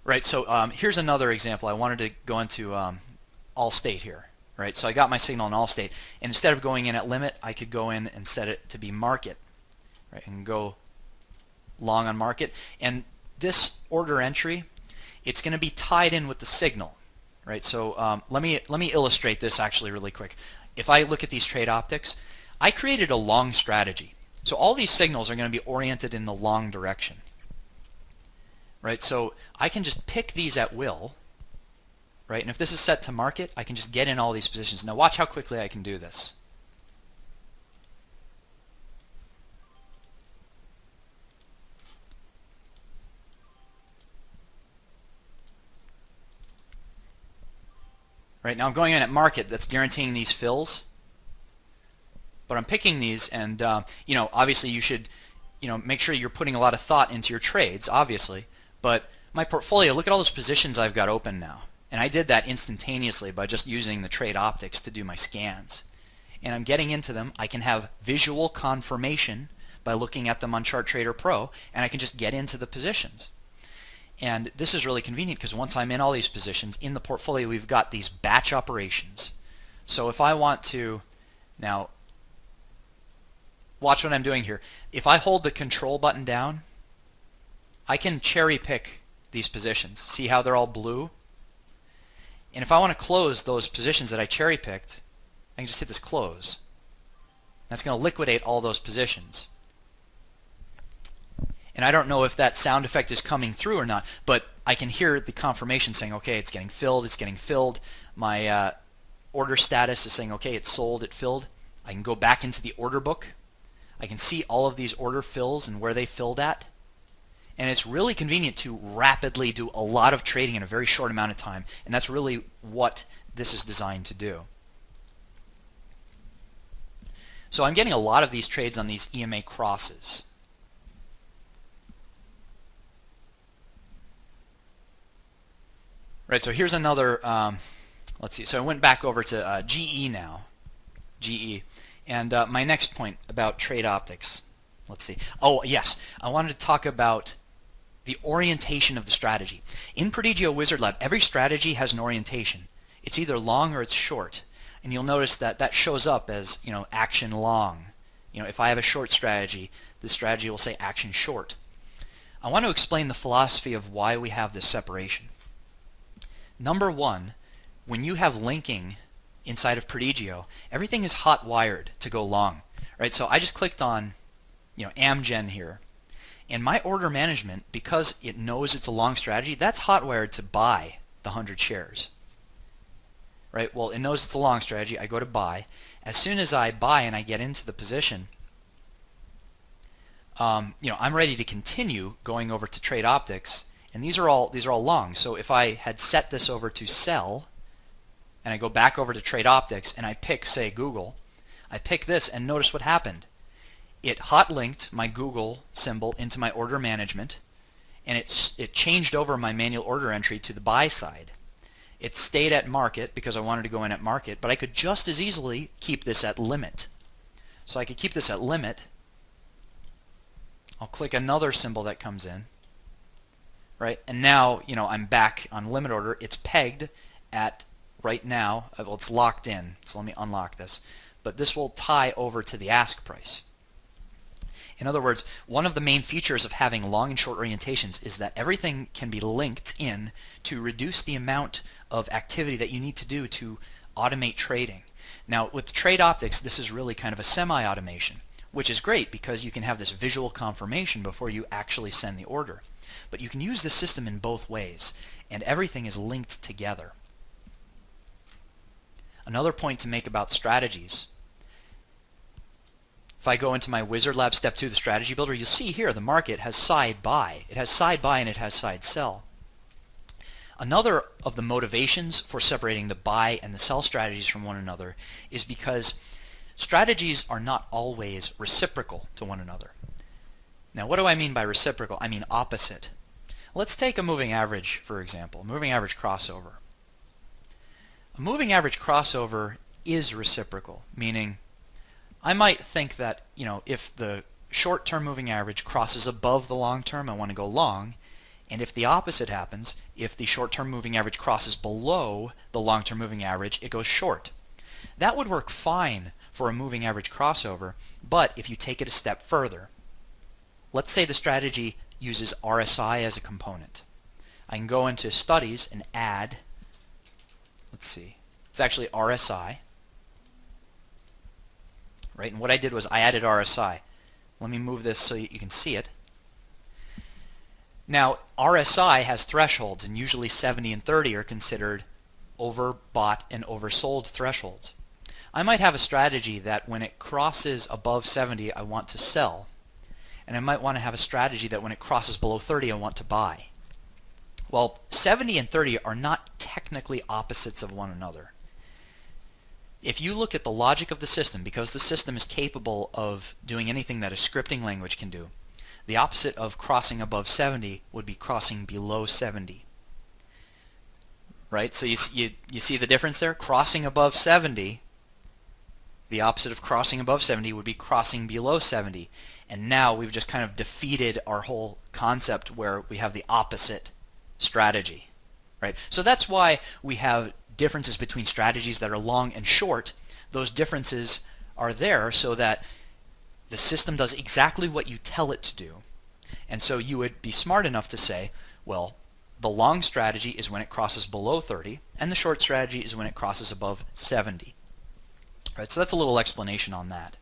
Right, so here's another example. I wanted to go into all state here. Right, so I got my signal in all state, and instead of going in at limit, I could go in and set it to be market. Right, and go long on market. And this order entry, it's going to be tied in with the signal. Right, so let me illustrate this actually really quick. If I look at these trade optics, I created a long strategy. So all these signals are going to be oriented in the long direction. Right, so I can just pick these at will, right? And if this is set to market, I can just get in all these positions. Now watch how quickly I can do this. Right, now I'm going in at market, that's guaranteeing these fills. But I'm picking these, and you know, obviously you should, you know, make sure you're putting a lot of thought into your trades, obviously. But my portfolio, look at all those positions I've got open now. And I did that instantaneously by just using the trade optics to do my scans. And I'm getting into them. I can have visual confirmation by looking at them on Chart Trader Pro, and I can just get into the positions. And this is really convenient because once I'm in all these positions, in the portfolio we've got these batch operations. So if I want to, now watch what I'm doing here. If I hold the control button down, I can cherry pick these positions. See how they're all blue? And if I want to close those positions that I cherry picked, I can just hit this close. That's going to liquidate all those positions. And I don't know if that sound effect is coming through or not, but I can hear the confirmation saying, okay, it's getting filled, it's getting filled. My order status is saying, okay, it's sold, it filled. I can go back into the order book. I can see all of these order fills and where they filled at. And it's really convenient to rapidly do a lot of trading in a very short amount of time. And that's really what this is designed to do. So I'm getting a lot of these trades on these EMA crosses. Right, so here's another, let's see, so I went back over to GE now, GE, And my next point about trade optics. Let's see. Oh, yes. I wanted to talk about the orientation of the strategy. In Prodigio Wizard Lab, every strategy has an orientation. It's either long or it's short. And you'll notice that that shows up as, action long. If I have a short strategy, the strategy will say action short. I want to explain the philosophy of why we have this separation. Number one, when you have linking inside of Prodigio, everything is hot wired to go long. Right? So I just clicked on Amgen here. And my order management, because it knows it's a long strategy, that's hot wired to buy the 100 shares. Right? Well, it knows it's a long strategy. I go to buy. As soon as I buy and I get into the position, I'm ready to continue going over to trade optics, and these are all long. So if I had set this over to sell, and I go back over to trade optics, and I pick, say, Google, I pick this, and notice what happened. It hot linked my Google symbol into my order management, and it changed over my manual order entry to the buy side. It stayed at market because I wanted to go in at market, but I could just as easily keep this at limit. So I could keep this at limit. I'll click another symbol that comes in, right? And now, I'm back on limit order. It's pegged at right now. Well, it's locked in. So let me unlock this. But this will tie over to the ask price. In other words, one of the main features of having long and short orientations is that everything can be linked in to reduce the amount of activity that you need to do to automate trading. Now, with trade optics, this is really kind of a semi-automation, which is great because you can have this visual confirmation before you actually send the order. But you can use the system in both ways, and everything is linked together. Another point to make about strategies. If I go into my Wizard Lab Step 2, the Strategy Builder, you'll see here the market has side buy. It has side buy and it has side sell. Another of the motivations for separating the buy and the sell strategies from one another is because strategies are not always reciprocal to one another. Now, what do I mean by reciprocal? I mean opposite. Let's take a moving average, for example, moving average crossover. A moving average crossover is reciprocal, meaning I might think that, if the short-term moving average crosses above the long-term, I want to go long. And if the opposite happens, if the short-term moving average crosses below the long-term moving average, it goes short. That would work fine for a moving average crossover, but if you take it a step further, let's say the strategy uses RSI as a component. I can go into Studies and add, let's see, it's actually RSI. Right? And what I did was I added RSI. Let me move this so you can see it. Now, RSI has thresholds, and usually 70 and 30 are considered overbought and oversold thresholds. I might have a strategy that when it crosses above 70, I want to sell. And I might want to have a strategy that when it crosses below 30, I want to buy. Well, 70 and 30 are not technically opposites of one another. If you look at the logic of the system, because the system is capable of doing anything that a scripting language can do, the opposite of crossing above 70 would be crossing below 70. Right? So you see the difference there? Crossing above 70, the opposite of crossing above 70 would be crossing below 70. And now we've just kind of defeated our whole concept where we have the opposite strategy. Right? So that's why we have differences between strategies that are long and short. Those differences are there so that the system does exactly what you tell it to do. And so you would be smart enough to say, well, the long strategy is when it crosses below 30, and the short strategy is when it crosses above 70. Right, so that's a little explanation on that.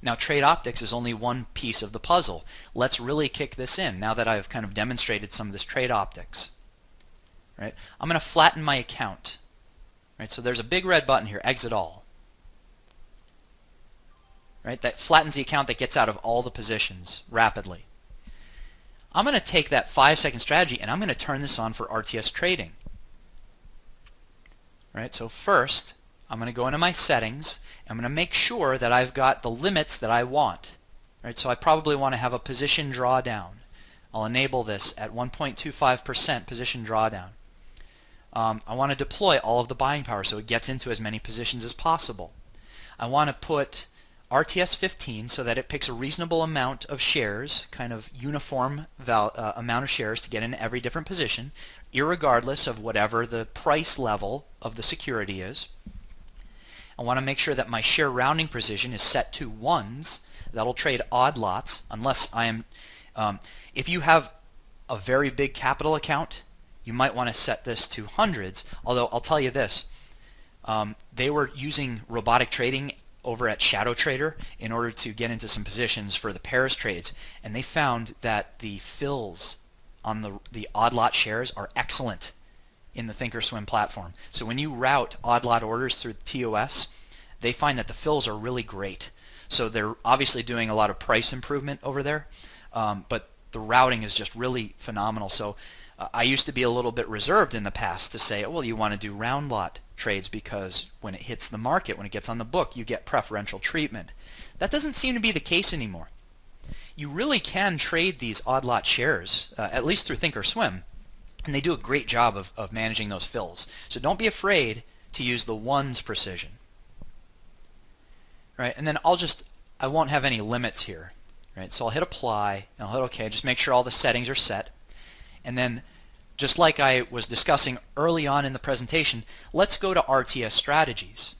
Now, trade optics is only one piece of the puzzle. Let's really kick this in now that I've kind of demonstrated some of this trade optics. Right? I'm going to flatten my account. Right, so there's a big red button here, exit all. Right, that flattens the account, that gets out of all the positions rapidly. I'm going to take that 5-second strategy and I'm going to turn this on for RTS trading. Right, so first I'm going to go into my settings. I'm going to make sure that I've got the limits that I want. Right, so I probably want to have a position drawdown. I'll enable this at 1.25% position drawdown. I want to deploy all of the buying power so it gets into as many positions as possible. I want to put RTS 15 so that it picks a reasonable amount of shares, kind of uniform amount of shares to get in every different position, irregardless of whatever the price level of the security is. I want to make sure that my share rounding precision is set to ones. That'll trade odd lots unless I am, if you have a very big capital account, you might want to set this to hundreds, although I'll tell you this, they were using robotic trading over at Shadow Trader in order to get into some positions for the pairs trades, and they found that the fills on the odd lot shares are excellent in the Thinkorswim platform. So when you route odd lot orders through TOS, they find that the fills are really great. So they're obviously doing a lot of price improvement over there, but the routing is just really phenomenal. So I used to be a little bit reserved in the past to say, oh, well, you want to do round lot trades because when it hits the market, when it gets on the book, you get preferential treatment. That doesn't seem to be the case anymore. You really can trade these odd lot shares, at least through Thinkorswim, and they do a great job of managing those fills. So don't be afraid to use the ones precision. Right, and then I won't have any limits here. Right, so I'll hit apply, and I'll hit OK, just make sure all the settings are set. And then, just like I was discussing early on in the presentation, let's go to RTS strategies.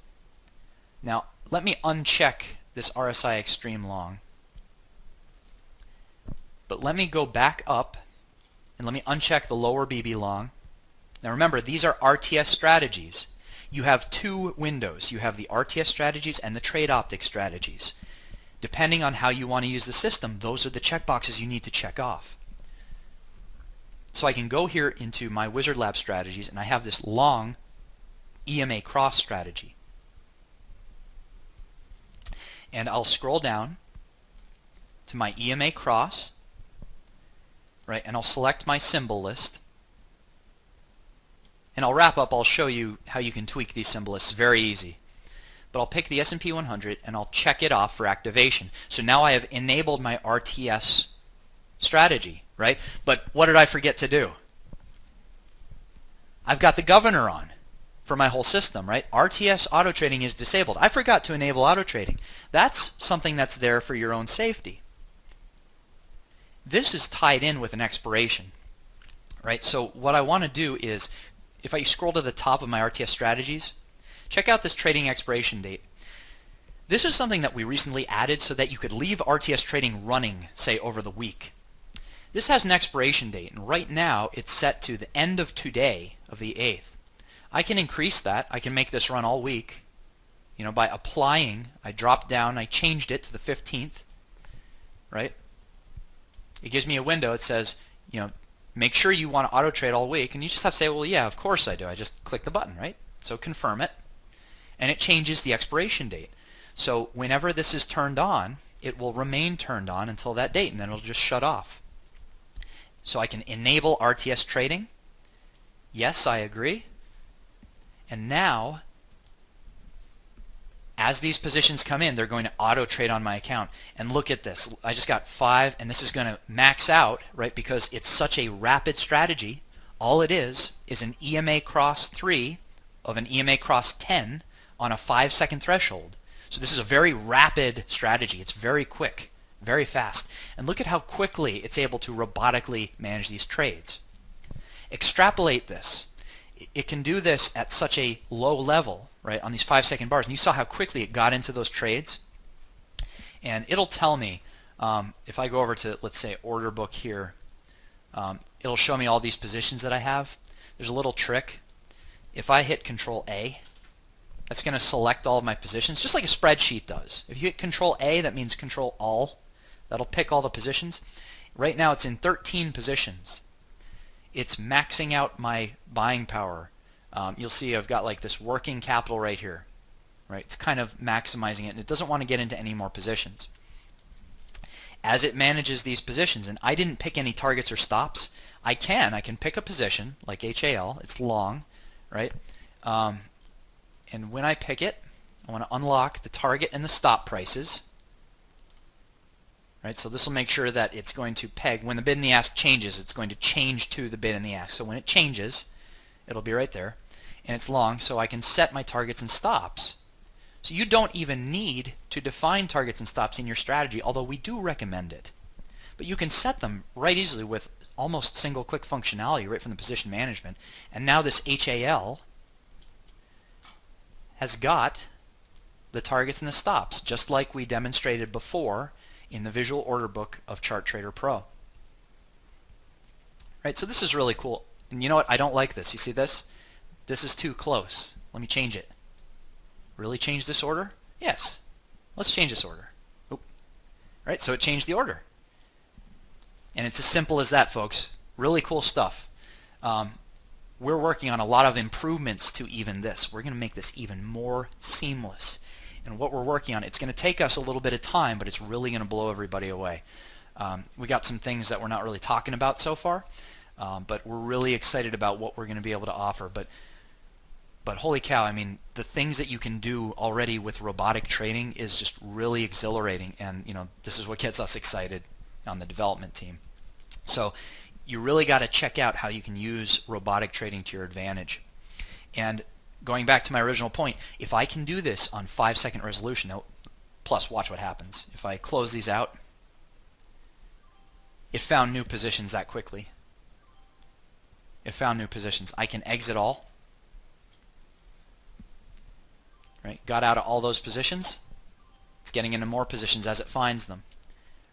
Now, let me uncheck this Rsi Extreme Long. But let me go back up and let me uncheck the lower BB Long. Now remember, these are RTS strategies. You have two windows. You have the RTS strategies and the trade optic strategies. Depending on how you want to use the system, those are the checkboxes you need to check off. So I can go here into my Wizard Lab strategies, and I have this long EMA cross strategy. And I'll scroll down to my EMA cross, right, and I'll select my symbol list. And I'll wrap up, I'll show you how you can tweak these symbol lists. Very easy. But I'll pick the S&P 100 and I'll check it off for activation. So now I have enabled my RTS strategy, right? But what did I forget to do? I've got the governor on for my whole system, right? RTS auto trading is disabled. I forgot to enable auto trading. That's something that's there for your own safety. This is tied in with an expiration, right? So what I want to do is, if I scroll to the top of my RTS strategies, check out this trading expiration date. This is something that we recently added so that you could leave RTS trading running, say, over the week. This has an expiration date, and right now it's set to the end of today of the 8th. I can increase that. I can make this run all week. You know, by applying, I dropped down, I changed it to the 15th, right? It gives me a window. It says, you know, make sure you want to auto trade all week, and you just have to say, well, yeah, of course I do. I just click the button, right? So confirm it, and it changes the expiration date. So whenever this is turned on, it will remain turned on until that date, and then it'll just shut off. So I can enable RTS trading. Yes, I agree. And now, as these positions come in, they're going to auto trade on my account. And look at this. I just got 5, and this is going to max out, right, because it's such a rapid strategy. All it is an EMA cross 3 of an EMA cross 10 on a 5-second threshold. So this is a very rapid strategy. It's very quick, very fast. And look at how quickly it's able to robotically manage these trades. Extrapolate this. It can do this at such a low level, right, on these 5-second bars. And you saw how quickly it got into those trades. And it'll tell me, if I go over to, let's say, order book here, it'll show me all these positions that I have. There's a little trick. If I hit Control A, that's going to select all of my positions, just like a spreadsheet does. If you hit Control A, that means Control All. That'll pick all the positions. Right now it's in 13 positions. It's maxing out my buying power. You'll see I've got like this working capital right here. Right? It's kind of maximizing it, and it doesn't want to get into any more positions. As it manages these positions, and I didn't pick any targets or stops, I can pick a position like HAL. It's long, right? And when I pick it, I want to unlock the target and the stop prices. Right, so this will make sure that it's going to peg, when the bid and the ask changes, it's going to change to the bid and the ask. So when it changes, it'll be right there. And it's long, so I can set my targets and stops. So you don't even need to define targets and stops in your strategy, although we do recommend it. But you can set them right easily with almost single-click functionality right from the position management. And now this HAL has got the targets and the stops, just like we demonstrated before in the visual order book of ChartTrader Pro. Right, so this is really cool. And you know what? I don't like this. You see this? This is too close. Let me change it. Really change this order? Yes. Let's change this order. Oop. Right, so it changed the order. And it's as simple as that, folks. Really cool stuff. We're working on a lot of improvements to even this. We're going to make this even more seamless. And what we're working on, it's going to take us a little bit of time, but it's really going to blow everybody away. We got some things that we're not really talking about so far, but we're really excited about what we're going to be able to offer. But holy cow, I mean, the things that you can do already with robotic trading is just really exhilarating, and you know, this is what gets us excited on the development team. So you really got to check out how you can use robotic trading to your advantage. And going back to my original point, if I can do this on 5-second resolution, now, plus watch what happens. If I close these out, it found new positions that quickly. It found new positions. I can exit all. Right? Got out of all those positions. It's getting into more positions as it finds them.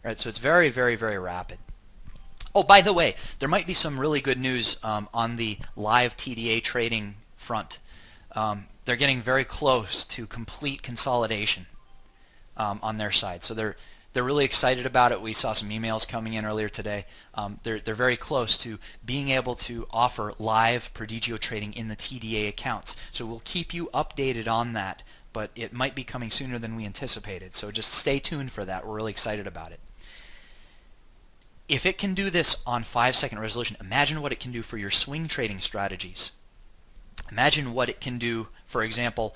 Right? So it's very, very, very rapid. Oh, by the way, there might be some really good news on the live TDA trading front. They're getting very close to complete consolidation on their side. So they're really excited about it. We saw some emails coming in earlier today. They're very close to being able to offer live Prodigio trading in the TDA accounts. So we'll keep you updated on that, but it might be coming sooner than we anticipated. So just stay tuned for that. We're really excited about it. If it can do this on 5-second resolution, imagine what it can do for your swing trading strategies. Imagine what it can do, for example,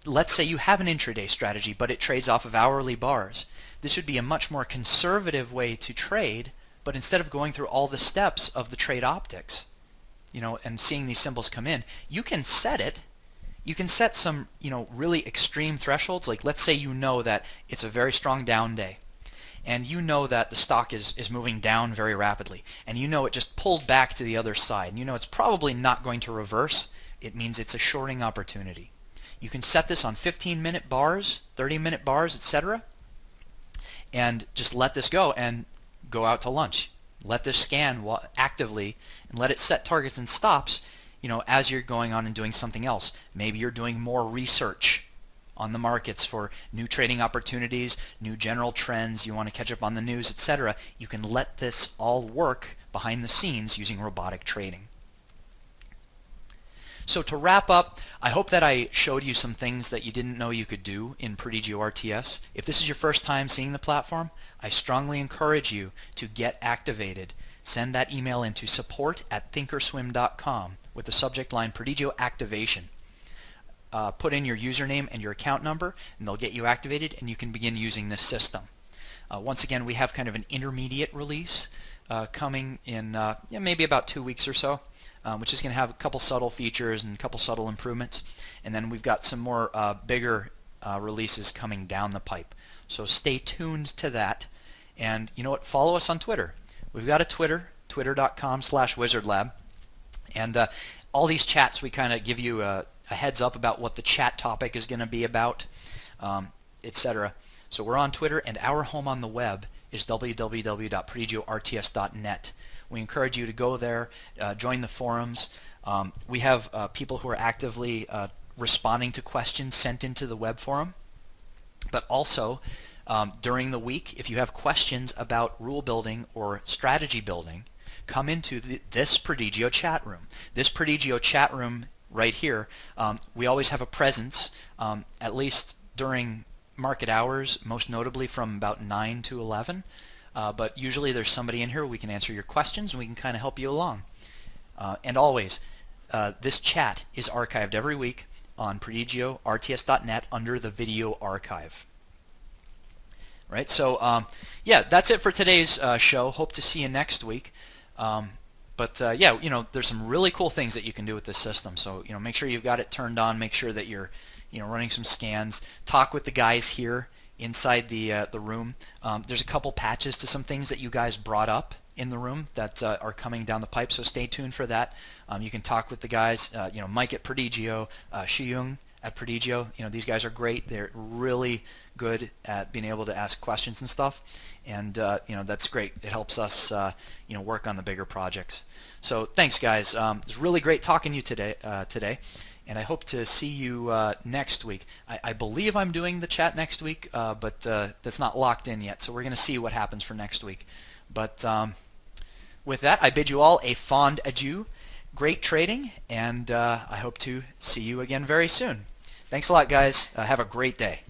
let's say you have an intraday strategy, but it trades off of hourly bars. This would be a much more conservative way to trade, but instead of going through all the steps of the trade optics, you know, and seeing these symbols come in, you can set it. You can set some, you know, really extreme thresholds. Like let's say you know that it's a very strong down day, and you know that the stock is moving down very rapidly, and you know it just pulled back to the other side, and you know it's probably not going to reverse. It means it's a shorting opportunity. You can set this on 15-minute bars, 30-minute bars, etc., and just let this go and go out to lunch. Let this scan actively and let it set targets and stops, you know, as you're going on and doing something else. Maybe you're doing more research on the markets for new trading opportunities, new general trends, you want to catch up on the news, etc. You can let this all work behind the scenes using robotic trading. So to wrap up, I hope that I showed you some things that you didn't know you could do in Prodigio RTS. If this is your first time seeing the platform, I strongly encourage you to get activated. Send that email into support@thinkorswim.com with the subject line Prodigio Activation. Put in your username and your account number, and they'll get you activated, and you can begin using this system. Once again, we have kind of an intermediate release coming in maybe about 2 weeks or so, which is going to have a couple subtle features and a couple subtle improvements, and then we've got some more bigger releases coming down the pipe. So stay tuned to that, and you know what? Follow us on Twitter. We've got a Twitter, twitter.com/wizardlab, and all these chats we kind of give you a heads up about what the chat topic is going to be about, etc. So we're on Twitter, and our home on the web is www.prodigiorts.net. We encourage you to go there, join the forums. We have people who are actively responding to questions sent into the web forum, but also during the week, if you have questions about rule building or strategy building, come into this Prodigio chat room. This Prodigio chat room right here, we always have a presence, at least during market hours, most notably from about 9 to 11. But usually there's somebody in here. We can answer your questions and we can kind of help you along. And always, this chat is archived every week on prodigiorts.net under the video archive. Right, so yeah, that's it for today's show. Hope to see you next week. Yeah, you know, there's some really cool things that you can do with this system. So, you know, make sure you've got it turned on. Make sure that you're running some scans. Talk with the guys here inside the room. There's a couple patches to some things that you guys brought up in the room that are coming down the pipe, so stay tuned for that. You can talk with the guys, Mike at Prodigio, Shiyung at Prodigio. These guys are great. They're really good at being able to ask questions and stuff, and that's great. It helps us work on the bigger projects. So thanks, guys. It's really great talking to you today, and I hope to see you next week. I believe I'm doing the chat next week, but that's not locked in yet, so we're going to see what happens for next week. But with that, I bid you all a fond adieu. Great trading, and I hope to see you again very soon. Thanks a lot, guys. Have a great day.